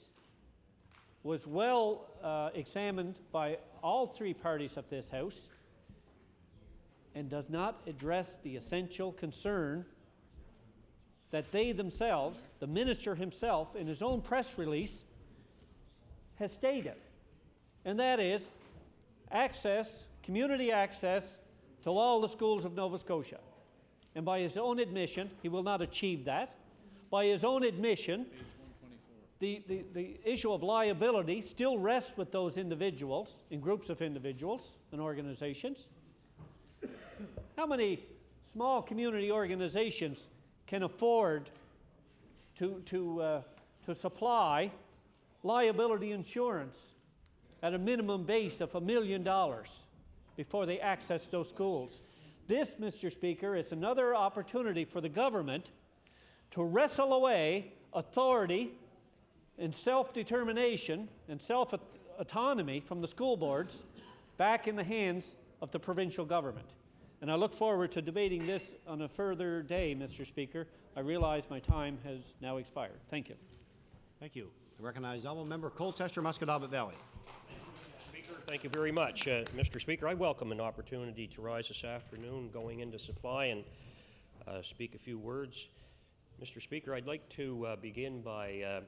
[SPEAKER 8] was well examined by all three parties of this House, and does not address the essential concern that they themselves, the minister himself, in his own press release, has stated, and that is access, community access to all the schools of Nova Scotia. And by his own admission, he will not achieve that. By his own admission, the issue of liability still rests with those individuals, in groups of individuals and organizations. How many small community organizations can afford to supply liability insurance at a minimum base of $1 million before they access those schools? This, Mr. Speaker, is another opportunity for the government to wrestle away authority and self-determination and self-autonomy from the school boards back in the hands of the provincial government. And I look forward to debating this on a further day, Mr. Speaker. I realize my time has now expired. Thank you.
[SPEAKER 1] Thank you. I recognize the honourable member Colchester, Musquodoboit Valley.
[SPEAKER 9] Speaker, thank you very much. Mr. Speaker, I welcome an opportunity to rise this afternoon going into supply and speak a few words. Mr. Speaker, I'd like to begin by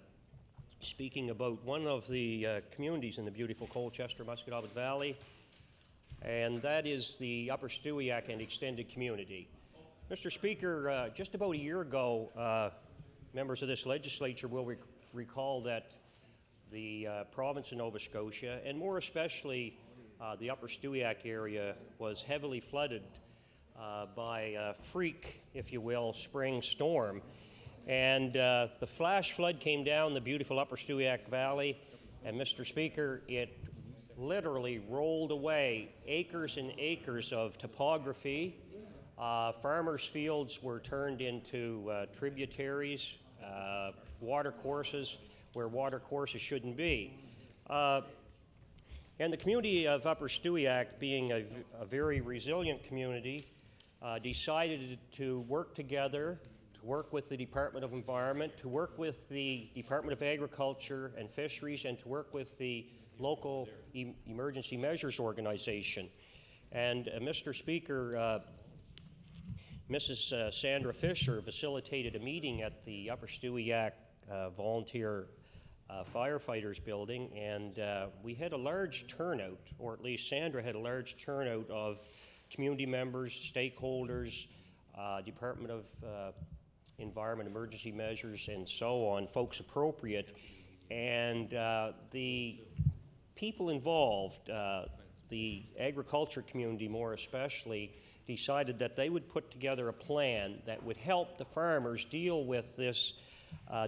[SPEAKER 9] speaking about one of the communities in the beautiful Colchester, Musquodoboit Valley, and that is the Upper Stewiacke and Extended Community. Mr. Speaker, just about a year ago, members of this legislature will recall that the province of Nova Scotia, and more especially the Upper Stewiacke area, was heavily flooded by a freak, if you will, spring storm. And the flash flood came down the beautiful Upper Stewiacke Valley, and Mr. Speaker, it literally rolled away acres and acres of topography. Farmers' fields were turned into tributaries, water courses where water courses shouldn't be. And the community of Upper Stewiacke, being a very resilient community, decided to work together, to work with the Department of Environment, to work with the Department of Agriculture and Fisheries, and to work with the local emergency measures organization. And Mr. Speaker, Mrs. Sandra Fisher facilitated a meeting at the Upper Stewiacke Volunteer Firefighters Building, and we had a large turnout, or at least Sandra had a large turnout of community members, stakeholders, Department of Environment, Emergency Measures, and so on, folks appropriate. And the people involved, the agriculture community more especially, decided that they would put together a plan that would help the farmers deal with this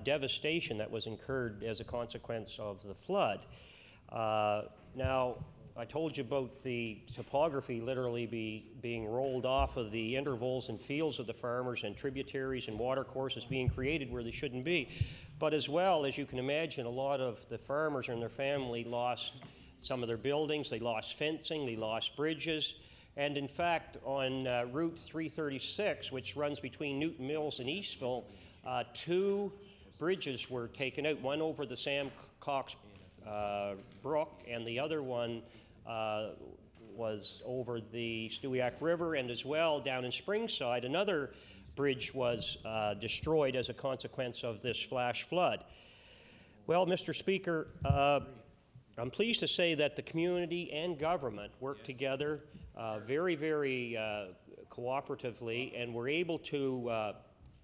[SPEAKER 9] devastation that was incurred as a consequence of the flood. Now, I told you about the topography literally being rolled off of the intervals and fields of the farmers, and tributaries and water courses being created where they shouldn't be. But as well, as you can imagine, a lot of the farmers and their family lost some of their buildings, they lost fencing, they lost bridges. And in fact, on Route 336, which runs between Newton Mills and Eastville, 2 bridges were taken out, one over the Sam Cox Brook, and the other one was over the Stewiacke River, and as well down in Springside, another bridge was destroyed as a consequence of this flash flood. Well, Mr. Speaker, I'm pleased to say that the community and government worked together very, very cooperatively, and were able to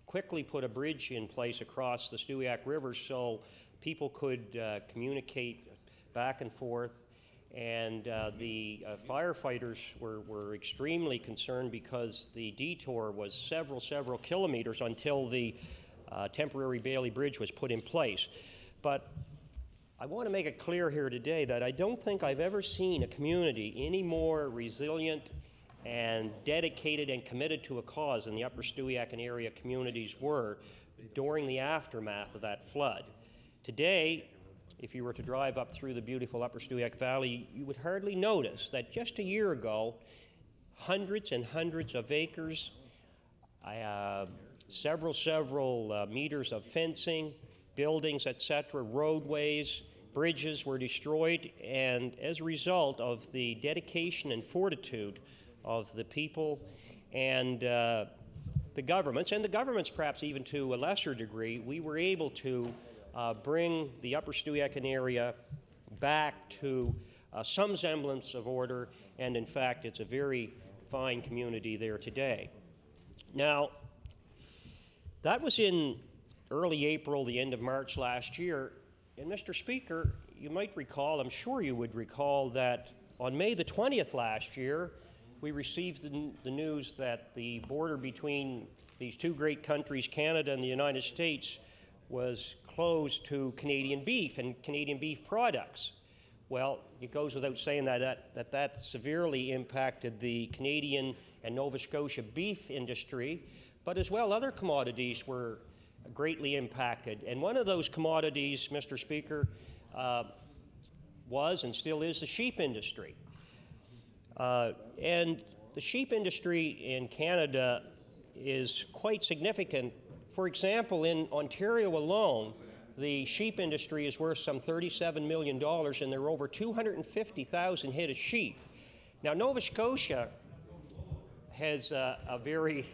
[SPEAKER 9] quickly put a bridge in place across the Stewiacke River so people could communicate back and forth. And the firefighters were extremely concerned because the detour was several kilometers until the temporary Bailey Bridge was put in place. But I want to make it clear here today that I don't think I've ever seen a community any more resilient and dedicated and committed to a cause than the Upper Stewiacke and area communities were during the aftermath of that flood. Today, if you were to drive up through the beautiful Upper Stewiacke Valley, you would hardly notice that just a year ago, hundreds and hundreds of acres several meters of fencing, buildings, etc., roadways, bridges were destroyed, and as a result of the dedication and fortitude of the people and the governments perhaps even to a lesser degree, we were able to bring the Upper Stewiacke area back to some semblance of order, and in fact, it's a very fine community there today. Now, that was in early April, the end of March last year, and Mr. Speaker, you might recall, I'm sure you would recall, that on May the 20th last year, we received the news that the border between these two great countries, Canada and the United States, was closed to Canadian beef and Canadian beef products. Well, it goes without saying that severely impacted the Canadian and Nova Scotia beef industry, but as well other commodities were greatly impacted. And one of those commodities, Mr. Speaker, was and still is the sheep industry. And the sheep industry in Canada is quite significant. For example, in Ontario alone, the sheep industry is worth some $37 million, and there are over 250,000 head of sheep. Now, Nova Scotia has a very,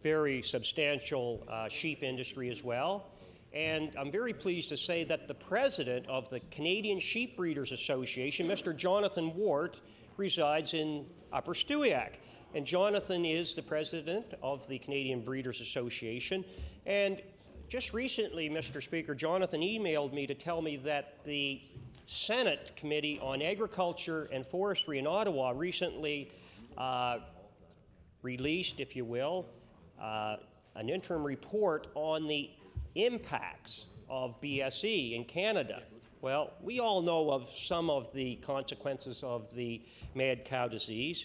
[SPEAKER 9] very substantial sheep industry as well. And I'm very pleased to say that the president of the Canadian Sheep Breeders Association, Mr. Jonathan Ward, resides in Upper Stewiacke. And Jonathan is the president of the Canadian Breeders Association. And just recently, Mr. Speaker, Jonathan emailed me to tell me that the Senate Committee on Agriculture and Forestry in Ottawa recently released, if you will, an interim report on the impacts of BSE in Canada. Well, we all know of some of the consequences of the mad cow disease,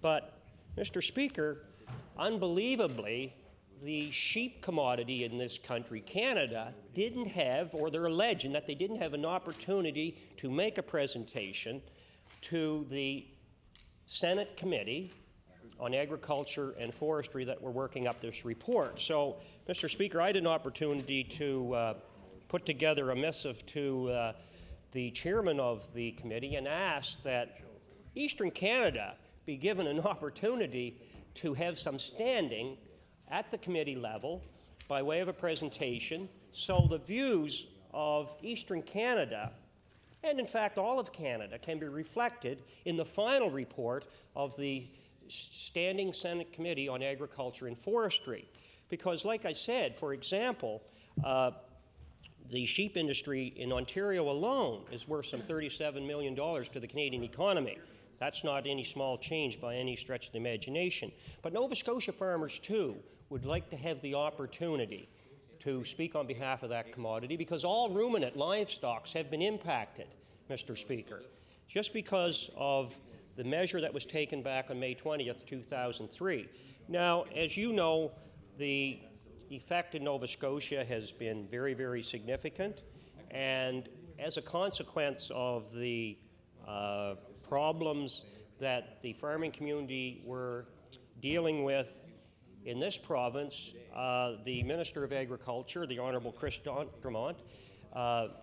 [SPEAKER 9] but Mr. Speaker, unbelievably, the sheep commodity in this country, Canada, didn't have, or they're alleging that they didn't have an opportunity to make a presentation to the Senate Committee on Agriculture and Forestry that were working up this report. So, Mr. Speaker, I had an opportunity to put together a missive to the chairman of the committee and ask that Eastern Canada be given an opportunity to have some standing at the committee level by way of a presentation so the views of Eastern Canada, and in fact all of Canada, can be reflected in the final report of the Standing Senate Committee on Agriculture and Forestry. Because like I said, for example, the sheep industry in Ontario alone is worth some $37 million to the Canadian economy. That's not any small change by any stretch of the imagination. But Nova Scotia farmers, too, would like to have the opportunity to speak on behalf of that commodity because all ruminant livestock have been impacted, Mr. Speaker, just because of the measure that was taken back on May 20th, 2003. Now, as you know, the effect in Nova Scotia has been very, very significant, and as a consequence of the problems that the farming community were dealing with in this province, the Minister of Agriculture, the Honourable Chris Drummond,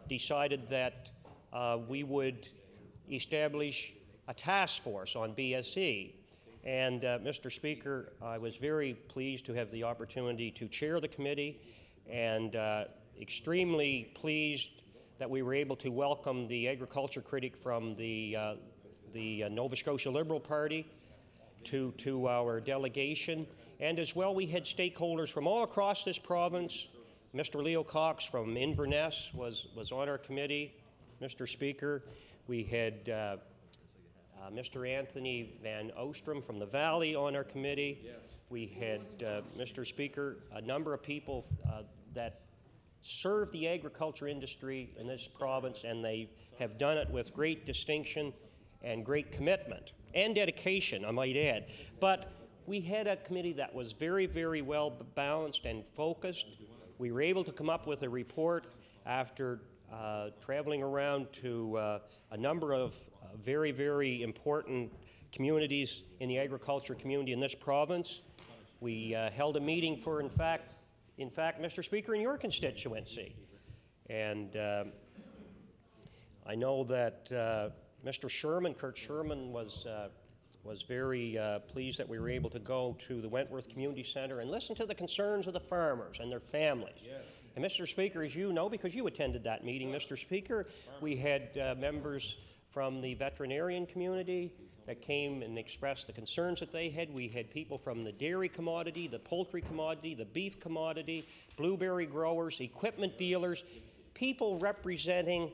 [SPEAKER 9] decided that we would establish a task force on BSE. And Mr. Speaker, I was very pleased to have the opportunity to chair the committee and extremely pleased that we were able to welcome the agriculture critic from the Nova Scotia Liberal Party to our delegation. And as well, we had stakeholders from all across this province. Mr. Leo Cox from Inverness was on our committee, Mr. Speaker. We had Mr. Anthony Van Ostrom from the Valley on our committee. Yes. We had, Mr. Speaker, a number of people that serve the agriculture industry in this province, and they have done it with great distinction and great commitment and dedication, I might add. But we had a committee that was very, very well balanced and focused. We were able to come up with a report after traveling around to a number of very, very important communities in the agriculture community in this province. We held a meeting for, in fact, Mr. Speaker, in your constituency. And I know that Mr. Sherman, Kurt Sherman, was very pleased that we were able to go to the Wentworth Community Center and listen to the concerns of the farmers and their families. Yes. And Mr. Speaker, as you know, because you attended that meeting, Mr. Speaker, we had members from the veterinarian community that came and expressed the concerns that they had. We had people from the dairy commodity, the poultry commodity, the beef commodity, blueberry growers, equipment dealers, people representing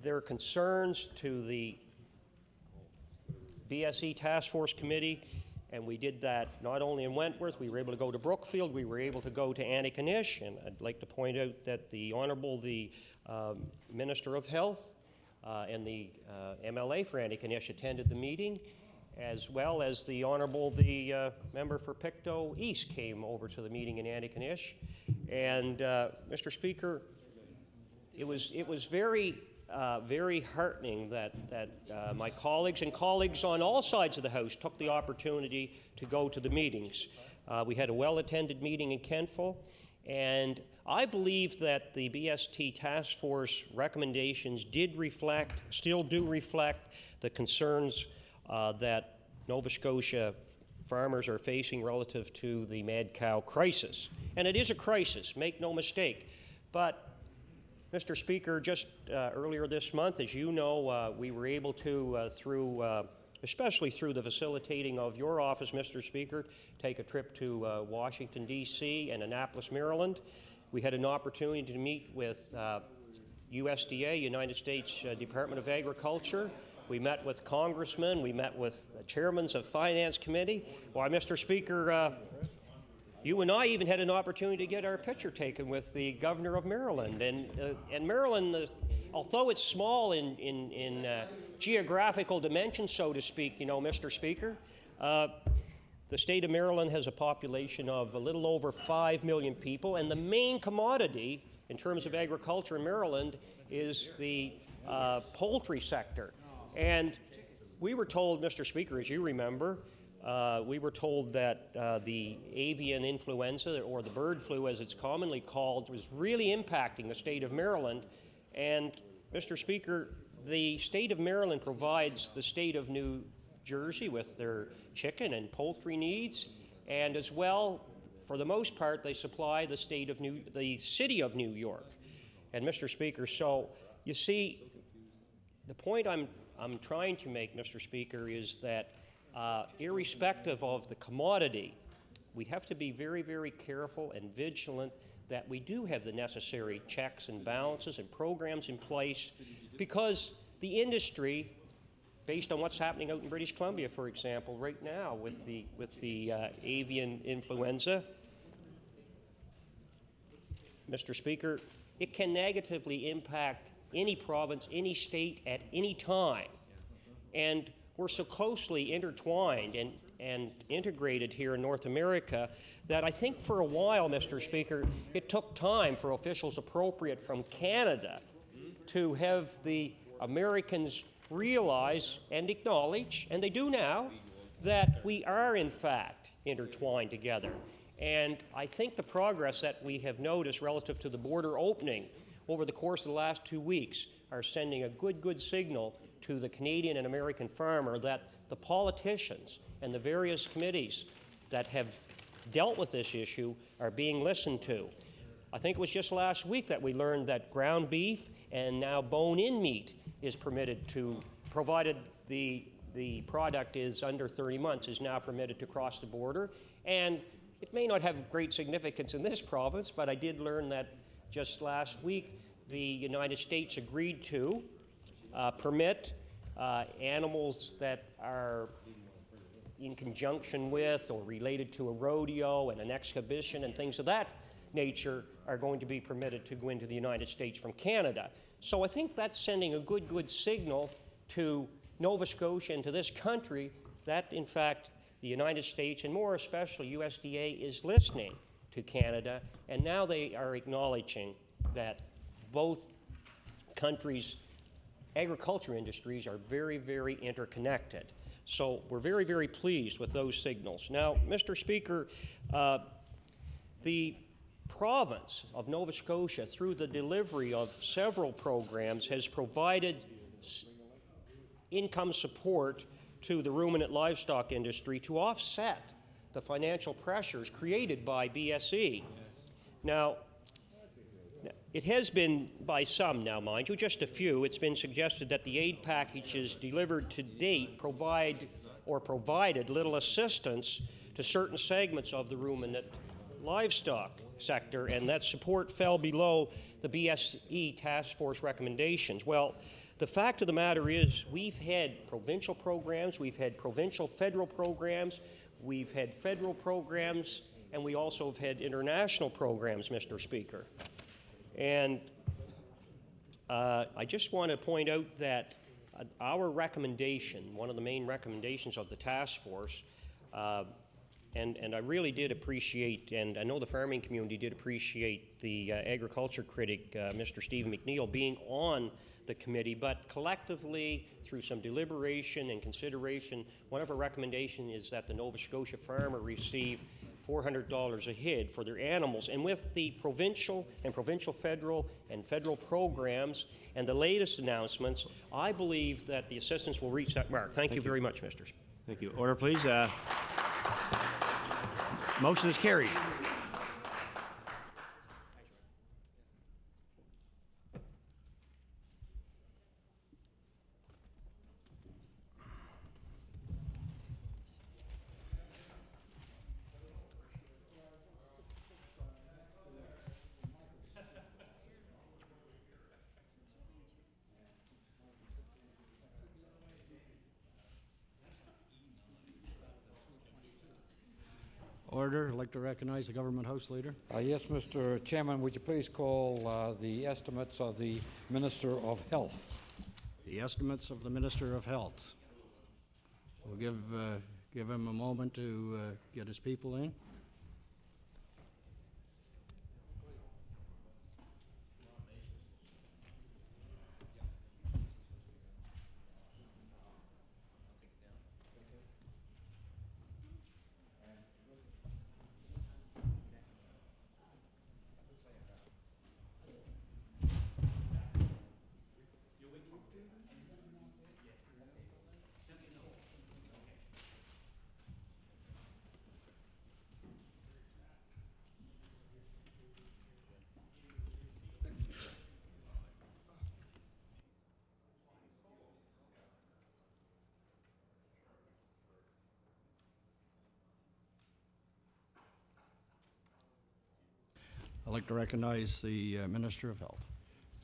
[SPEAKER 9] their concerns to the BSE Task Force Committee, and we did that not only in Wentworth. We were able to go to Brookfield, we were able to go to Antigonish, and I'd like to point out that the Honourable Minister of Health and the MLA for Antigonish attended the meeting, as well as the Honourable member for Pictou East came over to the meeting in Antigonish. And Mr. Speaker, it was very heartening that my colleagues and colleagues on all sides of the House took the opportunity to go to the meetings. We had a well-attended meeting in Kentville, and I believe that the BST Task Force recommendations still do reflect the concerns that Nova Scotia farmers are facing relative to the mad cow crisis. And it is a crisis, make no mistake. But Mr. Speaker, just earlier this month, as you know, we were able to, especially through the facilitating of your office, Mr. Speaker, take a trip to Washington, D.C. and Annapolis, Maryland. We had an opportunity to meet with USDA, United States Department of Agriculture. We met with congressmen. We met with chairmen of Finance Committee. Why, Mr. Speaker, you and I even had an opportunity to get our picture taken with the governor of Maryland. And Maryland, although it's small in geographical dimensions, so to speak, you know, Mr. Speaker, the state of Maryland has a population of a little over 5 million people, and the main commodity in terms of agriculture in Maryland is the poultry sector. And we were told, Mr. Speaker, as you remember, we were told that the avian influenza, or the bird flu as it's commonly called, was really impacting the state of Maryland. And Mr. Speaker, the state of Maryland provides the state of New Jersey with their chicken and poultry needs, and as well, for the most part, they supply the city of New York. And Mr. Speaker, so you see, the point I'm trying to make, Mr. Speaker, is that irrespective of the commodity, we have to be very, very careful and vigilant that we do have the necessary checks and balances and programs in place, because the industry, based on what's happening out in British Columbia, for example, right now with the avian influenza, Mr. Speaker, it can negatively impact any province, any state at any time. And we're so closely intertwined and integrated here in North America that I think for a while, Mr. Speaker, it took time for officials appropriate from Canada to have the Americans realize and acknowledge, and they do now, that we are in fact intertwined together. And I think the progress that we have noticed relative to the border opening over the course of the last 2 weeks are sending a good signal to the Canadian and American farmer that the politicians and the various committees that have dealt with this issue are being listened to. I think it was just last week that we learned that ground beef and now bone-in meat is permitted to, provided the product is under 30 months, is now permitted to cross the border. And it may not have great significance in this province, but I did learn that just last week the United States agreed to permit animals that are in conjunction with or related to a rodeo and an exhibition and things of that nature are going to be permitted to go into the United States from Canada. So I think that's sending a good signal to Nova Scotia and to this country that, in fact, the United States, and more especially USDA, is listening to Canada, and now they are acknowledging that both countries' agriculture industries are very, very interconnected. So we're very, very pleased with those signals. Now, Mr. Speaker, the province of Nova Scotia, through the delivery of several programs, has provided income support to the ruminant livestock industry to offset the financial pressures created by BSE. Now, it has been, by some now, mind you, just a few, it's been suggested that the aid packages delivered to date provided little assistance to certain segments of the ruminant livestock sector, and that support fell below the BSE task force recommendations. Well, the fact of the matter is we've had provincial programs, we've had provincial federal programs, we've had federal programs, and we also have had international programs, Mr. Speaker. And I just want to point out that our recommendation, one of the main recommendations of the task force, and I really did appreciate, and I know the farming community did appreciate the agriculture critic, Mr. Stephen McNeil, being on the committee, but collectively, through some deliberation and consideration, one of our recommendations is that the Nova Scotia farmer receive $400 a head for their animals. And with the provincial and federal programs and the latest announcements, I believe that the assistance will reach that mark. Thank you very much, Mr. Speaker.
[SPEAKER 1] Thank you. Order, please. Motion is carried. Order. I'd like to recognize the Government House Leader.
[SPEAKER 4] Yes, Mr. Chairman, would you please call the estimates of the Minister of Health?
[SPEAKER 1] The estimates of the Minister of Health. We'll give him a moment to get his people in. I'd like to recognize the Minister of Health.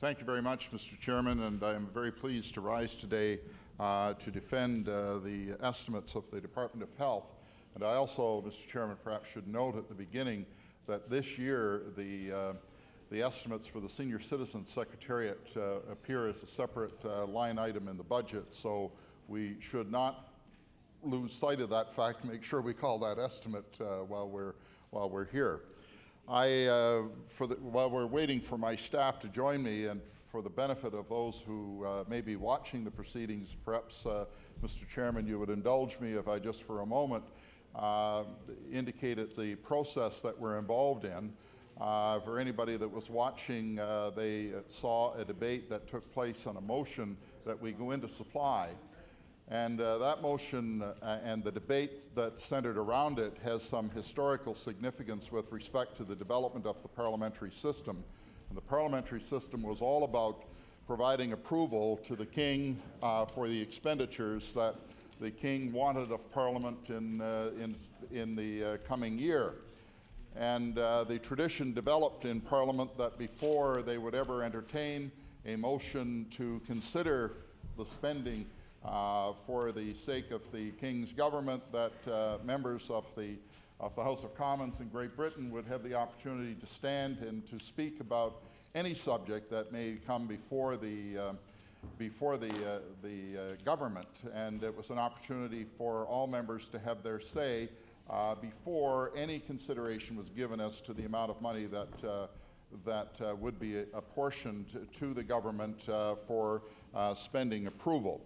[SPEAKER 10] Thank you very much, Mr. Chairman, and I am very pleased to rise today to defend the estimates of the Department of Health. And I also, Mr. Chairman, perhaps should note at the beginning that this year the estimates for the Senior Citizens Secretariat appear as a separate line item in the budget, so we should not lose sight of that fact. Make sure we call that estimate while we're here. While we're waiting for my staff to join me, and for the benefit of those who may be watching the proceedings, perhaps, Mr. Chairman, you would indulge me if I just for a moment indicated the process that we're involved in. For anybody that was watching, they saw a debate that took place on a motion that we go into supply. And that motion and the debate that's centered around it has some historical significance with respect to the development of the parliamentary system. And the parliamentary system was all about providing approval to the King for the expenditures that the King wanted of Parliament in the coming year. And the tradition developed in Parliament that before they would ever entertain a motion to consider the spending for the sake of the King's government, that members of the House of Commons in Great Britain would have the opportunity to stand and to speak about any subject that may come before the government. And it was an opportunity for all members to have their say before any consideration was given as to the amount of money that would be apportioned to the government for spending approval.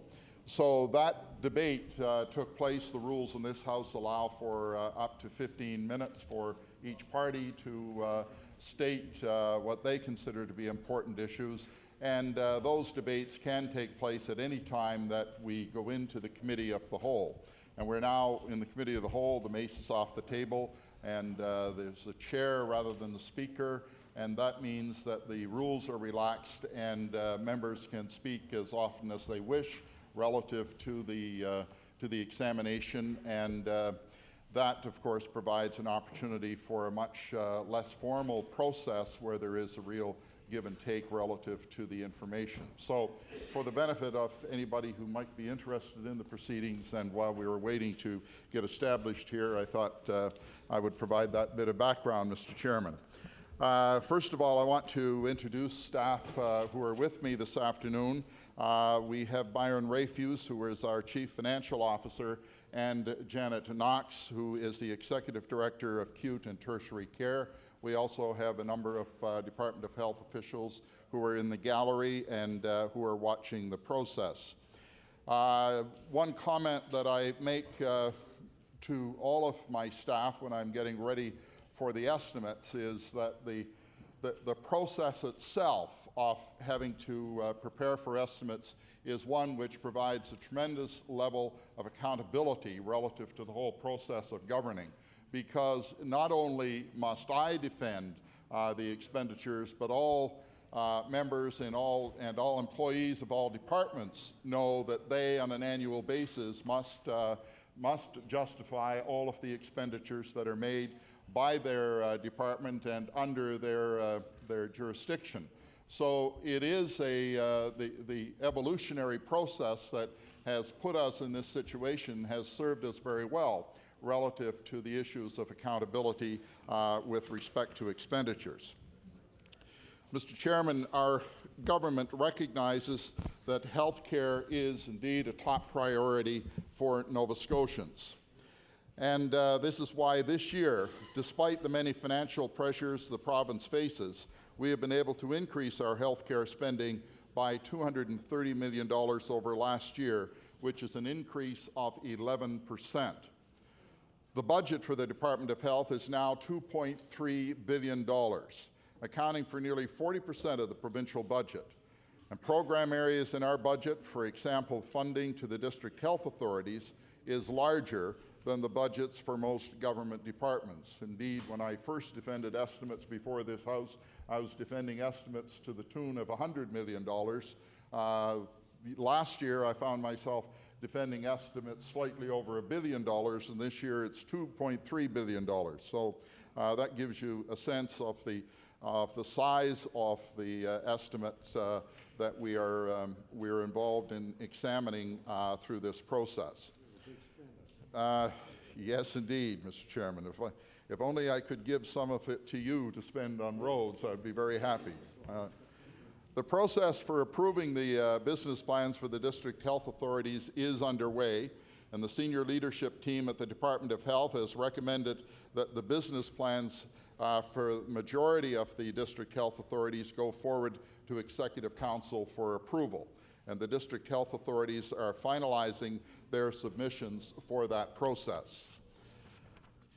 [SPEAKER 10] So that debate took place. The rules in this House allow for up to 15 minutes for each party to state what they consider to be important issues. And those debates can take place at any time that we go into the Committee of the Whole. And we're now in the Committee of the Whole. The mace is off the table, and there's a chair rather than the speaker. And that means that the rules are relaxed and members can speak as often as they wish relative to the examination, and that, of course, provides an opportunity for a much less formal process where there is a real give and take relative to the information. So, for the benefit of anybody who might be interested in the proceedings, and while we were waiting to get established here, I thought I would provide that bit of background, Mr. Chairman. First of all, I want to introduce staff who are with me this afternoon. We have Byron Rayfuse, who is our Chief Financial Officer, and Janet Knox, who is the Executive Director of Acute and Tertiary Care. We also have a number of Department of Health officials who are in the gallery and who are watching the process. One comment that I make to all of my staff when I'm getting ready for the estimates is that the process itself of having to prepare for estimates is one which provides a tremendous level of accountability relative to the whole process of governing, because not only must I defend the expenditures, but all members and all employees of all departments know that they, on an annual basis, must justify all of the expenditures that are made by their department and under their jurisdiction. So it is the evolutionary process that has put us in this situation has served us very well relative to the issues of accountability with respect to expenditures. Mr. Chairman, our government recognizes that health care is indeed a top priority for Nova Scotians. And this is why this year, despite the many financial pressures the province faces, we have been able to increase our health care spending by $230 million over last year, which is an increase of 11%. The budget for the Department of Health is now $2.3 billion, accounting for nearly 40% of the provincial budget. And program areas in our budget, for example, funding to the district health authorities, is larger than the budgets for most government departments. Indeed, when I first defended estimates before this House, I was defending estimates to the tune of $100 million. Last year, I found myself defending estimates slightly over $1 billion, and this year it's $2.3 billion. So that gives you a sense of the size of the estimates that we are involved in examining through this process. Yes, indeed, Mr. Chairman. If only I could give some of it to you to spend on roads, I'd be very happy. The process for approving the business plans for the district health authorities is underway, and the senior leadership team at the Department of Health has recommended that the business plans for the majority of the district health authorities go forward to Executive Council for approval. And the district health authorities are finalizing their submissions for that process.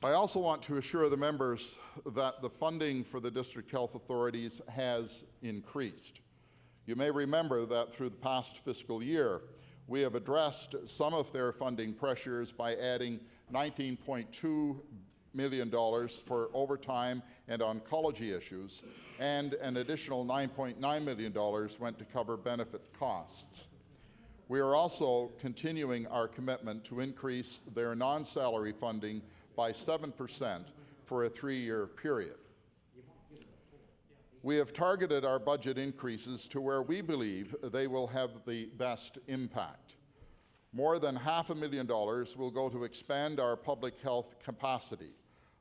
[SPEAKER 10] I also want to assure the members that the funding for the district health authorities has increased. You may remember that through the past fiscal year, we have addressed some of their funding pressures by adding $19.2 million for overtime and oncology issues, and an additional $9.9 million went to cover benefit costs. We are also continuing our commitment to increase their non-salary funding by 7% for a 3-year period. We have targeted our budget increases to where we believe they will have the best impact. More than $500,000 will go to expand our public health capacity,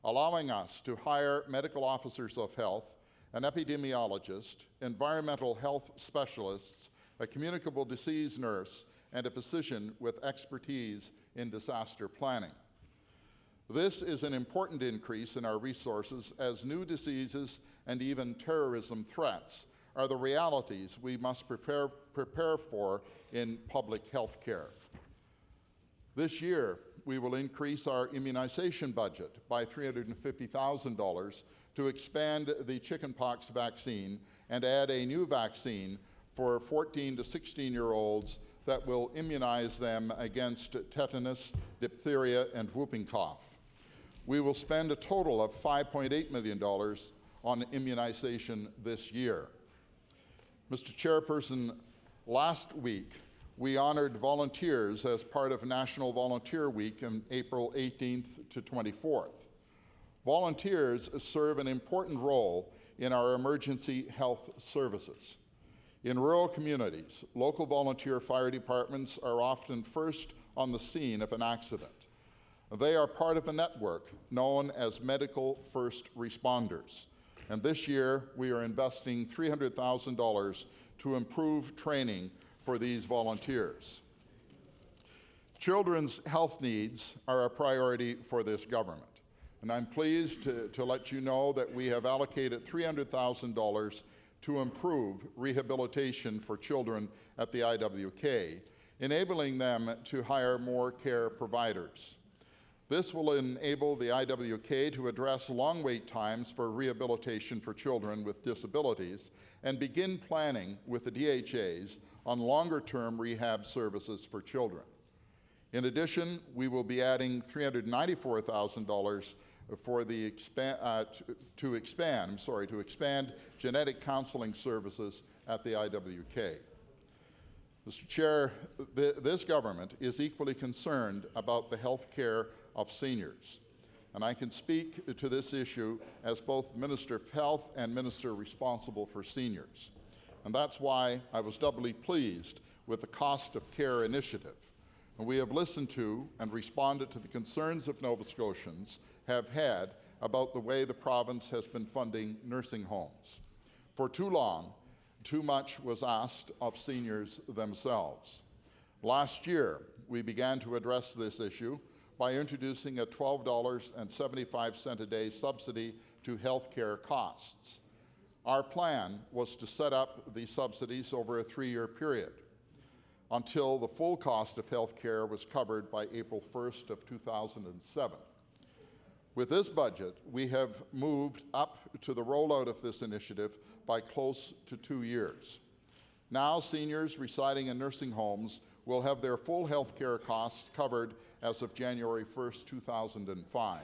[SPEAKER 10] allowing us to hire medical officers of health, an epidemiologist, environmental health specialists, a communicable disease nurse, and a physician with expertise in disaster planning. This is an important increase in our resources as new diseases and even terrorism threats are the realities we must prepare for in public health care. This year, we will increase our immunization budget by $350,000 to expand the chickenpox vaccine and add a new vaccine for 14 to 16-year-olds that will immunize them against tetanus, diphtheria, and whooping cough. We will spend a total of $5.8 million on immunization this year. Mr. Chairperson, last week, we honored volunteers as part of National Volunteer Week on April 18th to 24th. Volunteers serve an important role in our emergency health services. In rural communities, local volunteer fire departments are often first on the scene of an accident. They are part of a network known as medical first responders. And this year, we are investing $300,000 to improve training for these volunteers. Children's health needs are a priority for this government. And I'm pleased to let you know that we have allocated $300,000 to improve rehabilitation for children at the IWK, enabling them to hire more care providers. This will enable the IWK to address long wait times for rehabilitation for children with disabilities and begin planning with the DHAs on longer-term rehab services for children. In addition, we will be adding $394,000 for the to expand genetic counseling services at the IWK. Mr. Chair, this government is equally concerned about the health care of seniors. And I can speak to this issue as both Minister of Health and Minister responsible for seniors. And that's why I was doubly pleased with the Cost of Care initiative. And we have listened to and responded to the concerns of Nova Scotians have had about the way the province has been funding nursing homes. For too long, too much was asked of seniors themselves. Last year, we began to address this issue by introducing a $12.75 a day subsidy to health care costs. Our plan was to set up these subsidies over a 3-year period until the full cost of health care was covered by April 1st of 2007. With this budget, we have moved up to the rollout of this initiative by close to 2 years. Now, seniors residing in nursing homes will have their full health care costs covered as of January 1st, 2005.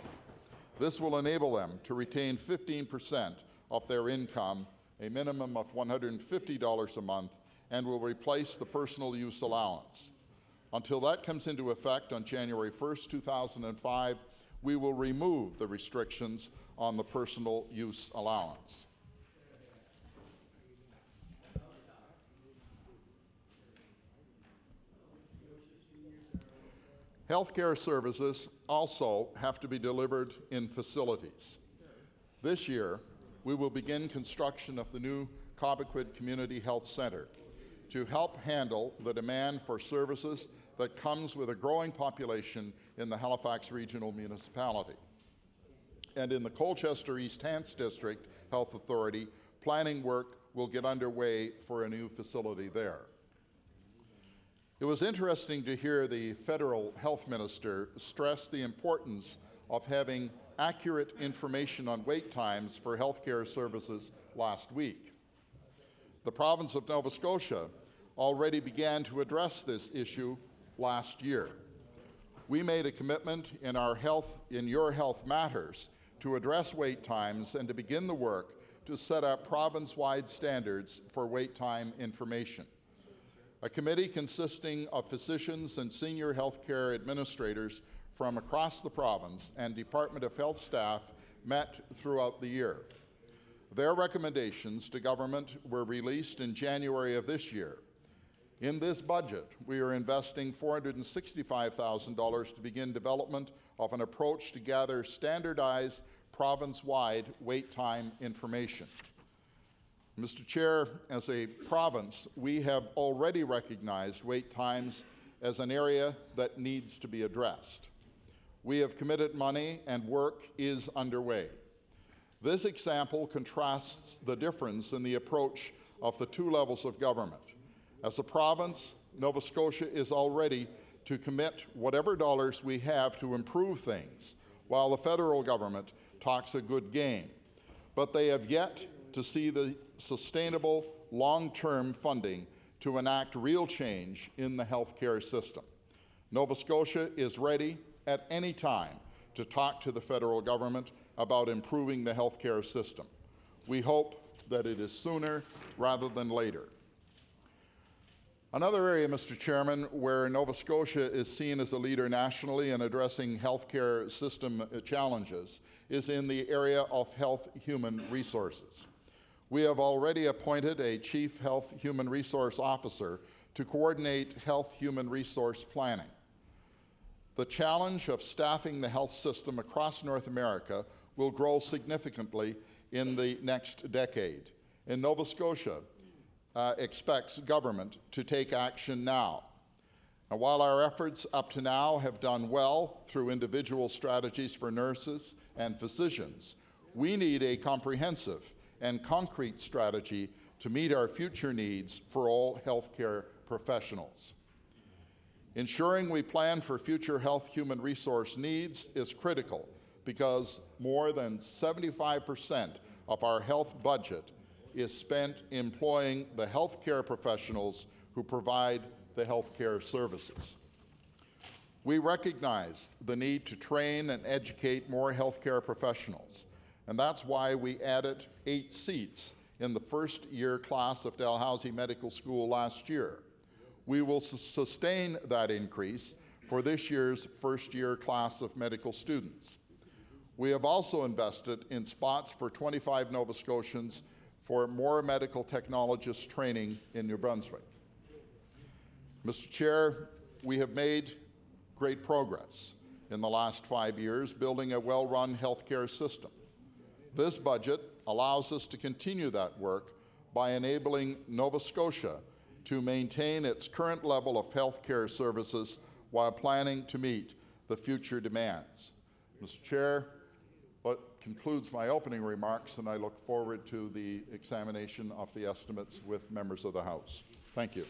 [SPEAKER 10] This will enable them to retain 15% of their income, a minimum of $150 a month, and will replace the personal use allowance. Until that comes into effect on January 1st, 2005, we will remove the restrictions on the personal use allowance. Healthcare services also have to be delivered in facilities. This year, we will begin construction of the new Cobequid Community Health Centre to help handle the demand for services that comes with a growing population in the Halifax Regional Municipality. And in the Colchester East Hants District Health Authority, planning work will get underway for a new facility there. It was interesting to hear the federal health minister stress the importance of having accurate information on wait times for healthcare services last week. The province of Nova Scotia already began to address this issue last year. We made a commitment in Your Health Matters to address wait times and to begin the work to set up province-wide standards for wait time information. A committee consisting of physicians and senior healthcare administrators from across the province and Department of Health staff met throughout the year. Their recommendations to government were released in January of this year. In this budget, we are investing $465,000 to begin development of an approach to gather standardized province-wide wait time information. Mr. Chair, as a province, we have already recognized wait times as an area that needs to be addressed. We have committed money and work is underway. This example contrasts the difference in the approach of the two levels of government. As a province, Nova Scotia is all ready to commit whatever dollars we have to improve things, while the federal government talks a good game. But they have yet to see the sustainable, long-term funding to enact real change in the healthcare system. Nova Scotia is ready at any time to talk to the federal government about improving the healthcare system. We hope that it is sooner rather than later. Another area, Mr. Chairman, where Nova Scotia is seen as a leader nationally in addressing healthcare system challenges is in the area of health human resources. We have already appointed a Chief Health Human Resource Officer to coordinate health human resource planning. The challenge of staffing the health system across North America will grow significantly in the next decade. And Nova Scotia expects government to take action now. Now, while our efforts up to now have done well through individual strategies for nurses and physicians, we need a comprehensive and concrete strategy to meet our future needs for all healthcare professionals. Ensuring we plan for future health human resource needs is critical because more than 75% of our health budget is spent employing the healthcare professionals who provide the healthcare services. We recognize the need to train and educate more healthcare professionals, and that's why we added 8 seats in the first-year class of Dalhousie Medical School last year. We will sustain that increase for this year's first-year class of medical students. We have also invested in spots for 25 Nova Scotians for more medical technologist training in New Brunswick. Mr. Chair, we have made great progress in the last 5 years building a well-run healthcare system. This budget allows us to continue that work by enabling Nova Scotia to maintain its current level of healthcare services while planning to meet the future demands. Mr. Chair, that concludes my opening remarks, and I look forward to the examination of the estimates with members of the House. Thank you.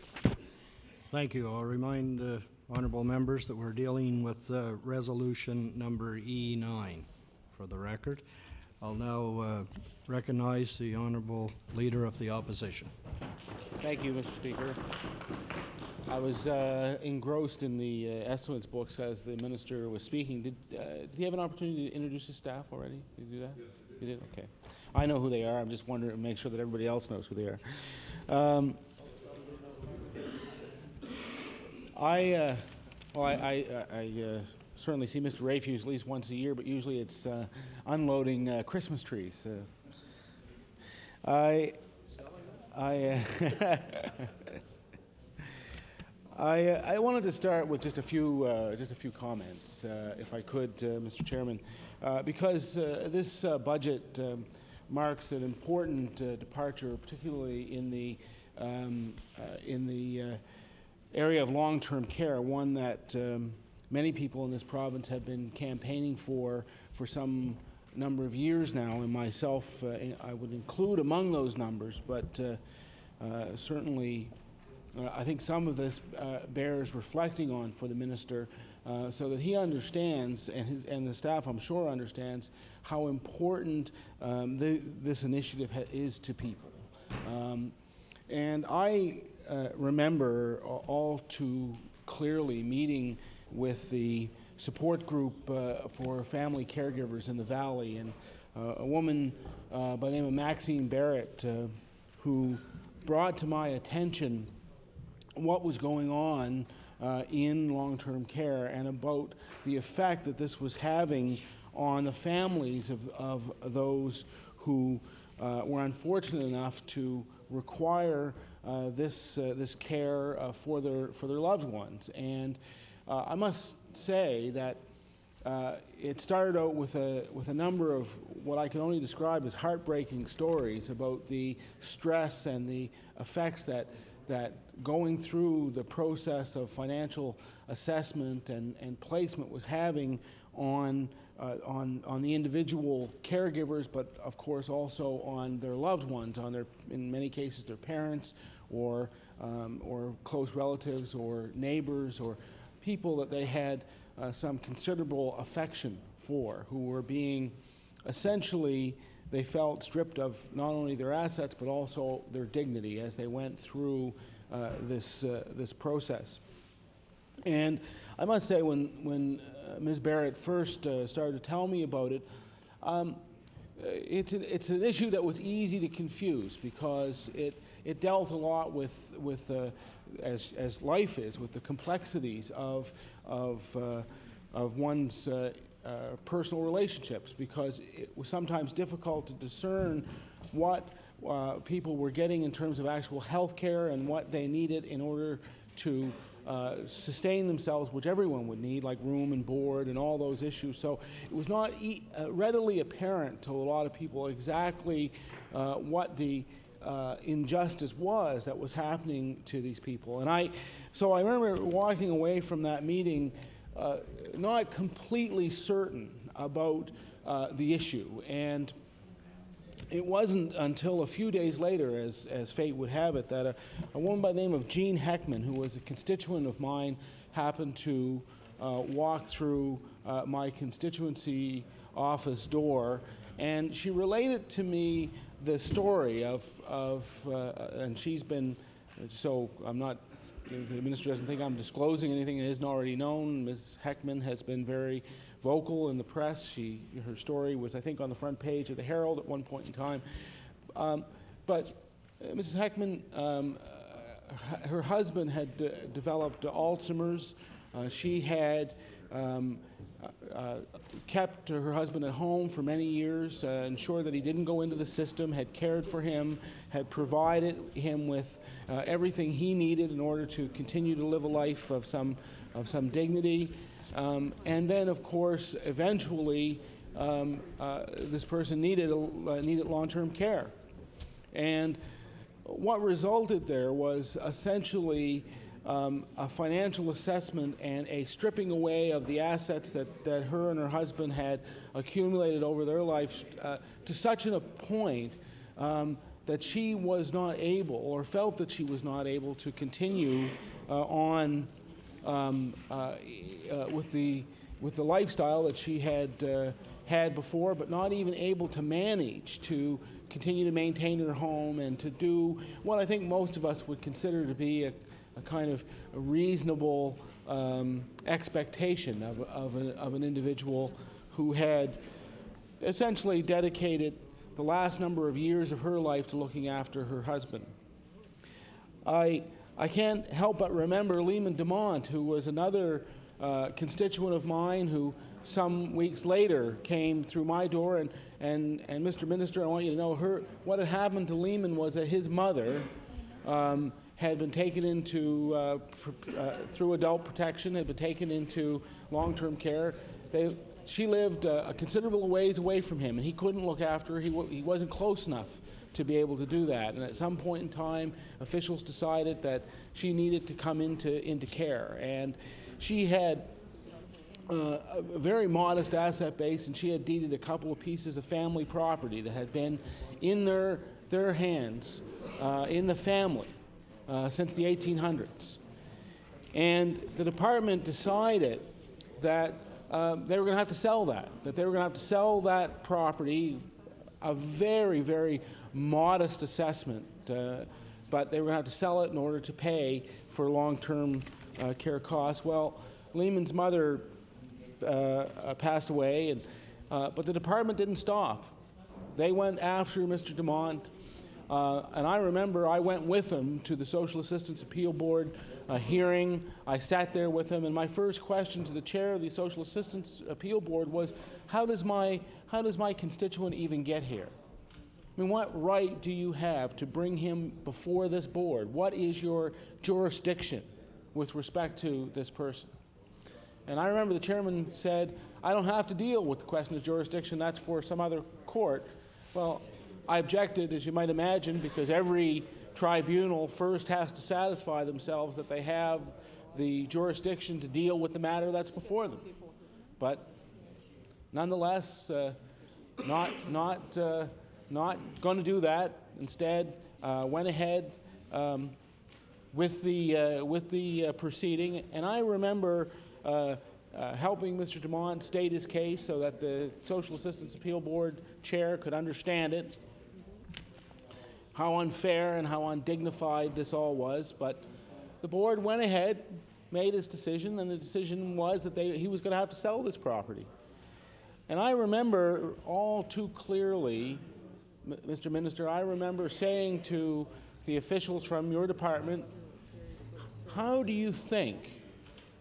[SPEAKER 12] Thank you. I'll remind the honourable members that we're dealing with resolution number E9 for the record. I'll now recognize the honourable leader of the opposition.
[SPEAKER 13] Thank you, Mr. Speaker. I was engrossed in the estimates books as the minister was speaking. Did he have an opportunity to introduce his staff already? Did you do that? You did? Okay. I know who they are. I'm just wondering to make sure that everybody else knows who they are. I certainly see Mr. Rayfuse at least once a year, but usually it's unloading Christmas trees. I wanted to start with just a few comments, if I could, Mr. Chairman, because this budget marks an important departure, particularly in the area of long-term care, one that many people in this province have been campaigning for some number of years now, and myself I would include among those numbers, but certainly I think some of this bears reflecting on for the minister so that he understands, and the staff I'm sure understands, how important this initiative is to people. And I remember all too clearly meeting with the support group for family caregivers in the Valley, and a woman by the name of Maxine Barrett who brought to my attention what was going on in long-term care and about the effect that this was having on the families of those who were unfortunate enough to require this care for their loved ones. And I must say that it started out with a number of what I can only describe as heartbreaking stories about the stress and the effects that going through the process of financial assessment and placement was having on on the individual caregivers, but of course also on their loved ones, on their, in many cases, their parents or close relatives or neighbors or people that they had some considerable affection for, who were being essentially, they felt, stripped of not only their assets but also their dignity as they went through this process. And I must say, when Ms. Barrett first started to tell me about it, it's an issue that was easy to confuse, because it dealt a lot with as life is, with the complexities of one's personal relationships, because it was sometimes difficult to discern what people were getting in terms of actual health care and what they needed in order to sustain themselves, which everyone would need, like room and board and all those issues. So it was not readily apparent to a lot of people exactly what the injustice was that was happening to these people. And so I remember walking away from that meeting not completely certain about the issue. And it wasn't until a few days later, as fate would have it, that a woman by the name of Jean Heckman, who was a constituent of mine, happened to walk through my constituency office door, and she related to me the story of and she's been, so I'm not, the minister doesn't think I'm disclosing anything that isn't already known. Ms. Heckman has been very vocal in the press. Her story was, I think, on the front page of the Herald at one point in time. But Mrs. Heckman, her husband had developed Alzheimer's. She had kept her husband at home for many years, ensured that he didn't go into the system, had cared for him, had provided him with everything he needed in order to continue to live a life of some dignity. And then, of course, eventually, this person needed long-term care. And what resulted there was essentially a financial assessment and a stripping away of the assets that her and her husband had accumulated over their life to such a point that she was not able, or felt that she was not able, to continue on with the lifestyle that she had before, but not even able to manage to continue to maintain her home and to do what I think most of us would consider to be a kind of a reasonable expectation of an individual who had essentially dedicated the last number of years of her life to looking after her husband. I can't help but remember Lehman DeMont, who was another constituent of mine, who some weeks later came through my door, and Mr. Minister, I want you to know, what had happened to Lehman was that his mother had been taken into, through adult protection, had been taken into long-term care. She lived a considerable ways away from him, and he couldn't look after her. He wasn't close enough to be able to do that. And at some point in time, officials decided that she needed to come into care. And she had a very modest asset base, and she had deeded a couple of pieces of family property that had been in their hands, in the family, since the 1800s. And the department decided that they were going to have to sell that they were going to have to sell that property, a very, very modest assessment, but they were going to have to sell it in order to pay for long-term care costs. Well, Lehman's mother passed away, but the department didn't stop. They went after Mr. DeMont, and I remember I went with him to the Social Assistance Appeal Board hearing. I sat there with him, and my first question to the chair of the Social Assistance Appeal Board was, how does my constituent even get here? I mean, what right do you have to bring him before this board? What is your jurisdiction with respect to this person? And I remember the chairman said, I don't have to deal with the question of jurisdiction, that's for some other court. Well, I objected, as you might imagine, because every tribunal first has to satisfy themselves that they have the jurisdiction to deal with the matter that's before them. But nonetheless, not going to do that. Instead, went ahead with the proceeding. And I remember helping Mr. Dumont state his case so that the Social Assistance Appeal Board chair could understand it, how unfair and how undignified this all was. But the board went ahead, made his decision, and the decision was that he was going to have to sell this property. And I remember all too clearly, Mr. Minister, I remember saying to the officials from your department, how do you think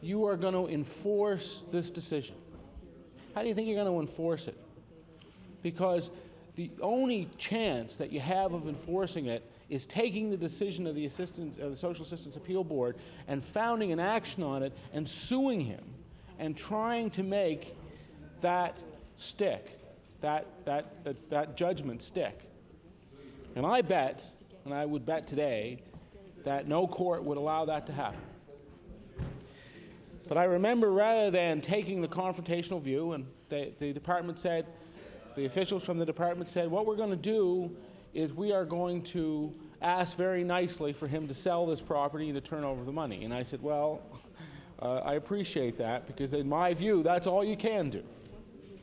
[SPEAKER 13] you are going to enforce this decision? How do you think you're going to enforce it? Because the only chance that you have of enforcing it is taking the decision of the Social Assistance Appeal Board and founding an action on it and suing him and trying to make that stick, that judgment stick. And I bet, and I would bet today, that no court would allow that to happen. But I remember, rather than taking the confrontational view, and the department said, the officials from the department said, what we're going to do is we are going to ask very nicely for him to sell this property and to turn over the money. And I said, well, I appreciate that, because in my view, that's all you can do.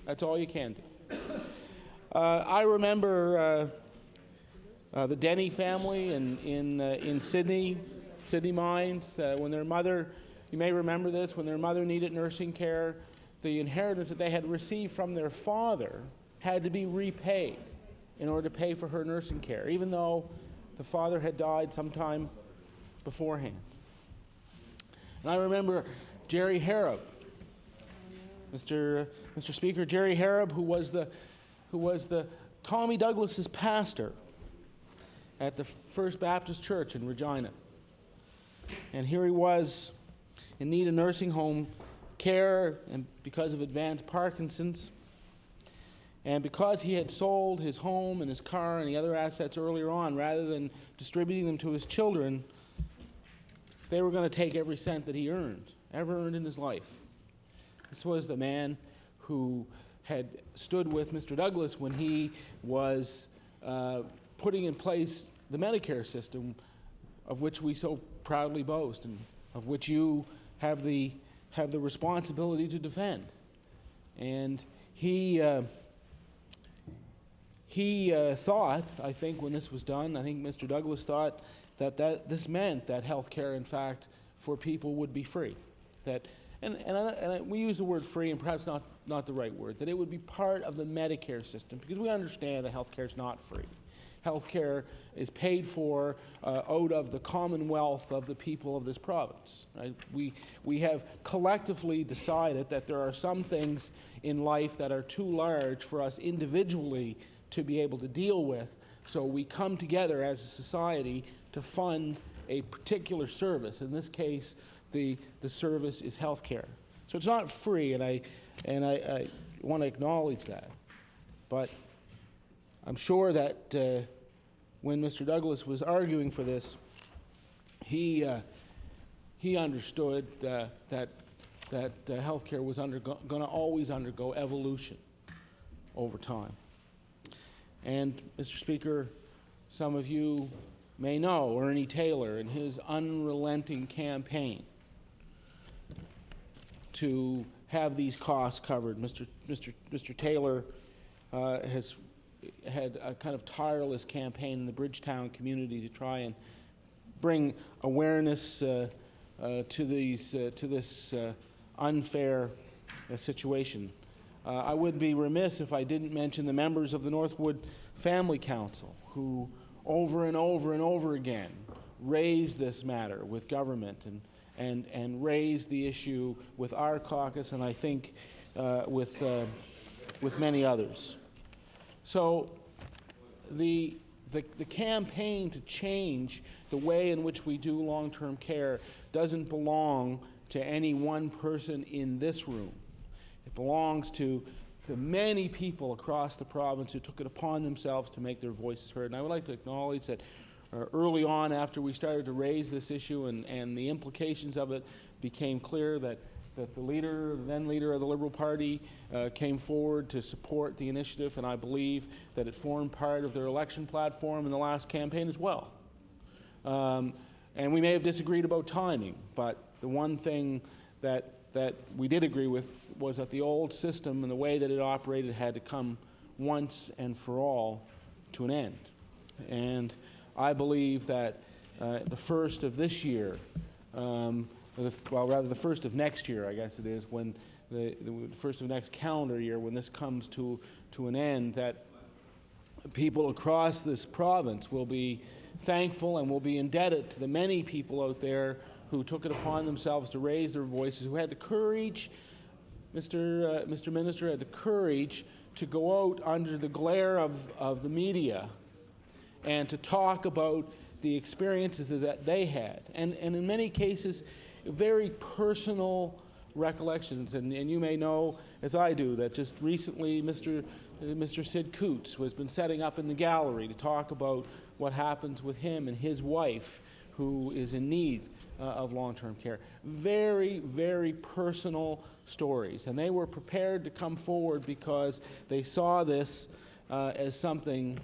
[SPEAKER 13] That's all you can do. I remember the Denny family in Sydney Mines, when their mother, you may remember this, when their mother needed nursing care, the inheritance that they had received from their father had to be repaid in order to pay for her nursing care, even though the father had died sometime beforehand. And I remember Jerry Harrop, Mr. Speaker, Jerry Harrop, who was the Tommy Douglas's pastor at the First Baptist Church in Regina. And here he was in need of nursing home care, and because of advanced Parkinson's, and because he had sold his home and his car and the other assets earlier on, rather than distributing them to his children, they were going to take every cent that he ever earned in his life. This was the man who had stood with Mr. Douglas when he was putting in place the Medicare system, of which we so proudly boast, and of which you have the responsibility to defend. And he thought, I think, when this was done, I think Mr. Douglas thought that this meant that health care, in fact, for people would be free. That, and we use the word free, and perhaps not the right word, that it would be part of the Medicare system, because we understand that health care is not free. Health care is paid for out of the commonwealth of the people of this province. Right? We have collectively decided that there are some things in life that are too large for us individually to be able to deal with, so we come together as a society to fund a particular service. In this case, the service is health care. So it's not free, and I want to acknowledge that. But I'm sure that when Mr. Douglas was arguing for this, he understood that healthcare was going to always undergo evolution over time. And, Mr. Speaker, some of you may know Ernie Taylor and his unrelenting campaign to have these costs covered. Mr. Taylor has had a kind of tireless campaign in the Bridgetown community to try and bring awareness to this unfair situation. I would be remiss if I didn't mention the members of the Northwood Family Council, who over and over and over again raised this matter with government and raised the issue with our caucus, and I think with many others. So the campaign to change the way in which we do long-term care doesn't belong to any one person in this room. It belongs to the many people across the province who took it upon themselves to make their voices heard. And I would like to acknowledge that early on, after we started to raise this issue and the implications of it became clear, that that the then leader of the Liberal Party came forward to support the initiative, and I believe that it formed part of their election platform in the last campaign as well. And we may have disagreed about timing, but the one thing that we did agree with was that the old system and the way that it operated had to come once and for all to an end. And I believe that the first of this year, the first of next year, I guess it is, when the first of next calendar year, when this comes to an end, that people across this province will be thankful and will be indebted to the many people out there who took it upon themselves to raise their voices, who had the courage, Mr. Minister, had the courage to go out under the glare of the media and to talk about the experiences that they had. And in many cases, very personal recollections. And you may know, as I do, that just recently Mr. Sid Coots has been setting up in the gallery to talk about what happens with him and his wife, who is in need of long-term care. Very, very personal stories. And they were prepared to come forward because they saw this as something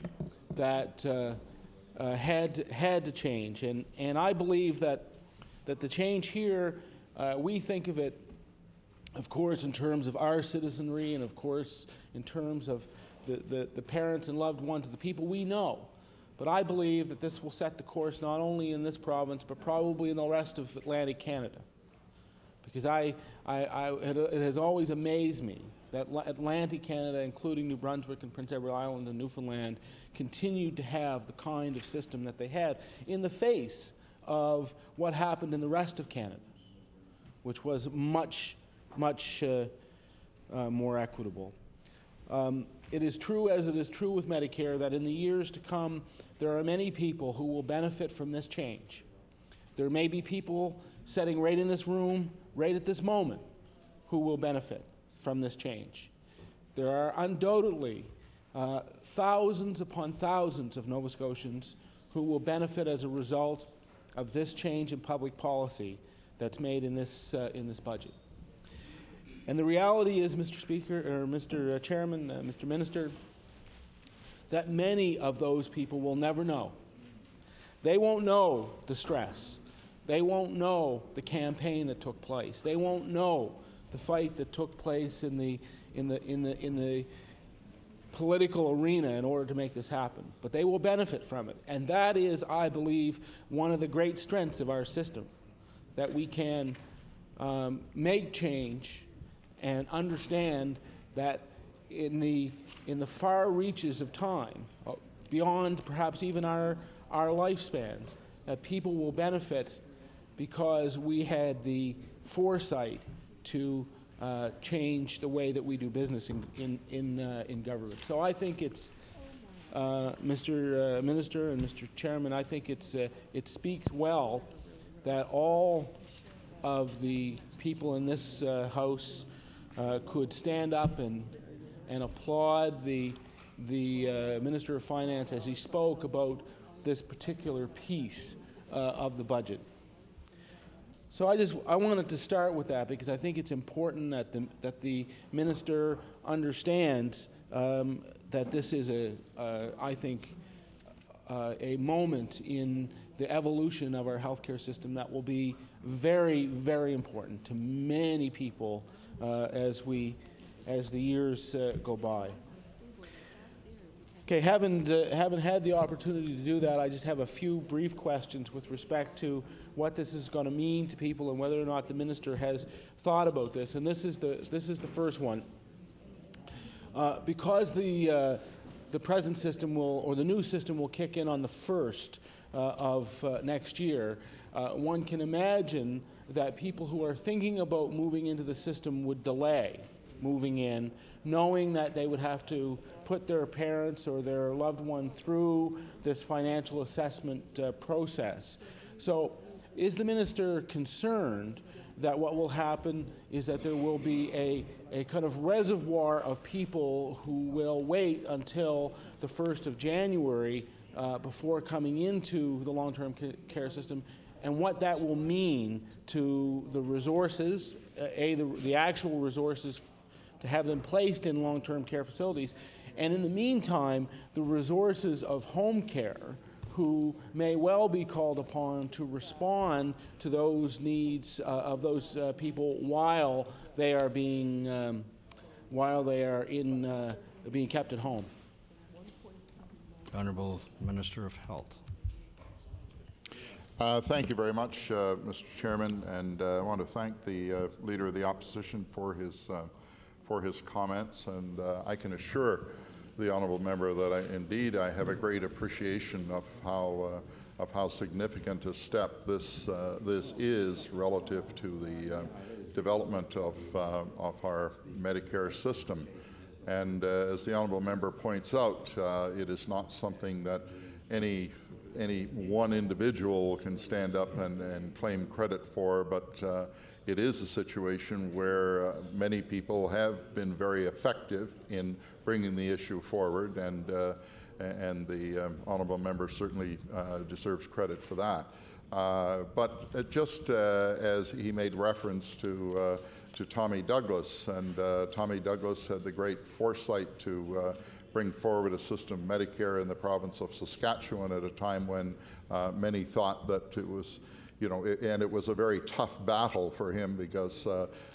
[SPEAKER 13] that had to change. And I believe that the change here, we think of it, of course, in terms of our citizenry and, of course, in terms of the parents and loved ones of the people we know. But I believe that this will set the course not only in this province, but probably in the rest of Atlantic Canada. Because it has always amazed me that Atlantic Canada, including New Brunswick and Prince Edward Island and Newfoundland, continued to have the kind of system that they had in the face of what happened in the rest of Canada, which was much more equitable. It is true, as it is true with Medicare, that in the years to come, there are many people who will benefit from this change. There may be people sitting right in this room, right at this moment, who will benefit from this change. There are undoubtedly thousands upon thousands of Nova Scotians who will benefit as a result of this change in public policy that's made in this budget. And the reality is, Mr. Speaker, or Mr. Chairman, Mr. Minister, that many of those people will never know. They won't know the stress. They won't know the campaign that took place. They won't know the fight that took place in the political arena in order to make this happen. But they will benefit from it. And that is, I believe, one of the great strengths of our system, that we can make change and understand that in the far reaches of time, beyond perhaps even our lifespans, that people will benefit because we had the foresight to change the way that we do business in government. So I think it's, Mr. Minister and Mr. Chairman, I think it speaks well that all of the people in this House could stand up and applaud the Minister of Finance as he spoke about this particular piece of the budget. So I wanted to start with that because I think it's important that the minister understands that this is I think a moment in the evolution of our healthcare system that will be very, very important to many people as the years go by. Okay, haven't had the opportunity to do that, I just have a few brief questions with respect to what this is going to mean to people and whether or not the minister has thought about this. And this is the first one. Because the present system or the new system will kick in on the 1st of next year, one can imagine that people who are thinking about moving into the system would delay moving in, knowing that they would have to put their parents or their loved one through this financial assessment process. So is the minister concerned that what will happen is that there will be a kind of reservoir of people who will wait until the 1st of January before coming into the long-term care system, and what that will mean to the resources the actual resources to have them placed in long-term care facilities, and in the meantime, the resources of home care, who may well be called upon to respond to those needs of those people while they are being being kept at home.
[SPEAKER 12] Honourable Minister of Health.
[SPEAKER 10] Thank you very much, Mr. Chairman, and I want to thank the Leader of the Opposition for his comments, and I can assure the honourable member that indeed I have a great appreciation of how significant a step this is relative to the development of our Medicare system. And as the honourable member points out, it is not something that any one individual can stand up and claim credit for, but it is a situation where many people have been very effective in bringing the issue forward, and the honourable member certainly deserves credit for that. But just as he made reference to Tommy Douglas, and Tommy Douglas had the great foresight to bring forward a system of Medicare in the province of Saskatchewan at a time when many thought that it was, and it was a very tough battle for him because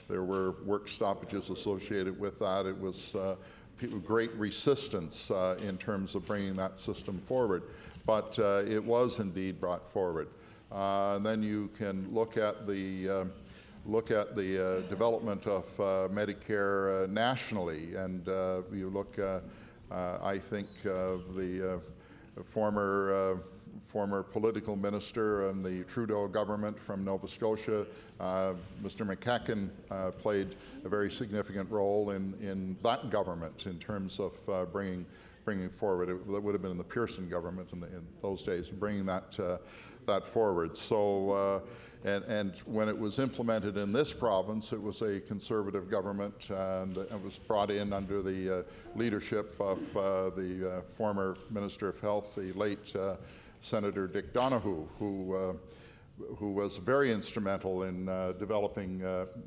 [SPEAKER 10] there were work stoppages associated with that. It was great resistance in terms of bringing that system forward, but it was indeed brought forward. And then you can look at the development of Medicare nationally, and you look. I think the former political minister in the Trudeau government from Nova Scotia, Mr. McEachen, played a very significant role in that government in terms of bringing forward. It would have been in the Pearson government in those days, bringing that forward. So. And when it was implemented in this province, it was a Conservative government, and it was brought in under the leadership of the former Minister of Health, the late Senator Dick Donoghue, who was very instrumental in developing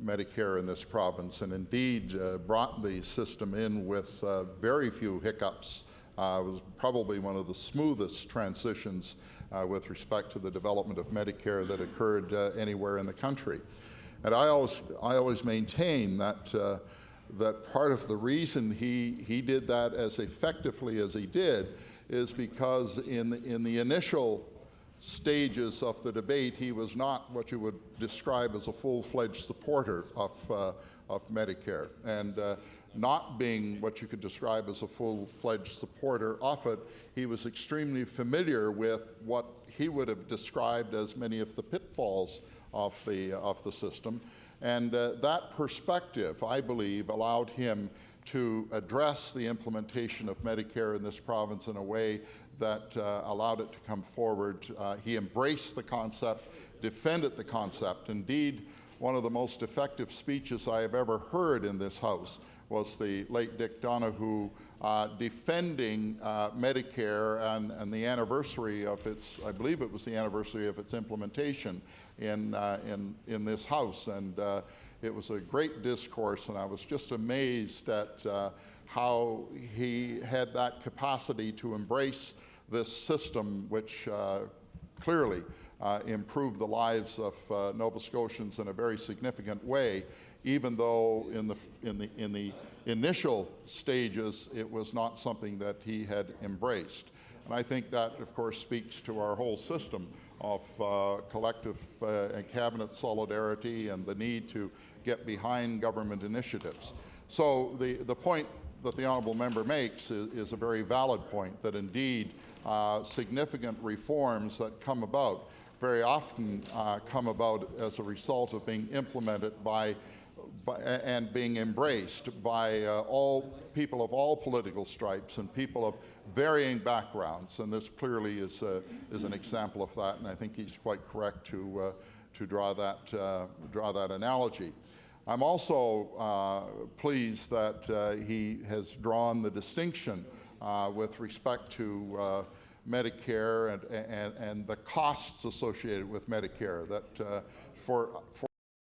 [SPEAKER 10] Medicare in this province, and indeed brought the system in with very few hiccups. It was probably one of the smoothest transitions with respect to the development of Medicare that occurred anywhere in the country. And I always maintain that that part of the reason he did that as effectively as he did is because in the initial stages of the debate, he was not what you would describe as a full-fledged supporter of Medicare. And not being what you could describe as a full-fledged supporter of it, he was extremely familiar with what he would have described as many of the pitfalls of the system. And that perspective, I believe, allowed him to address the implementation of Medicare in this province in a way that allowed it to come forward. He embraced the concept, defended the concept. Indeed, one of the most effective speeches I have ever heard in this House was the late Dick Donoghue defending Medicare and the anniversary of its, I believe it was the anniversary of its implementation in this House. And it was a great discourse, and I was just amazed at how he had that capacity to embrace this system, which clearly improved the lives of Nova Scotians in a very significant way, even though in the initial stages it was not something that he had embraced. And I think that, of course, speaks to our whole system of collective and cabinet solidarity and the need to get behind government initiatives. So the point that the honourable member makes is a very valid point, that indeed significant reforms that come about very often come about as a result of being implemented by and being embraced by all people of all political stripes and people of varying backgrounds. And this clearly is an example of that, and I think he's quite correct to draw that analogy. I'm also pleased that he has drawn the distinction with respect to Medicare and the costs associated with Medicare, that for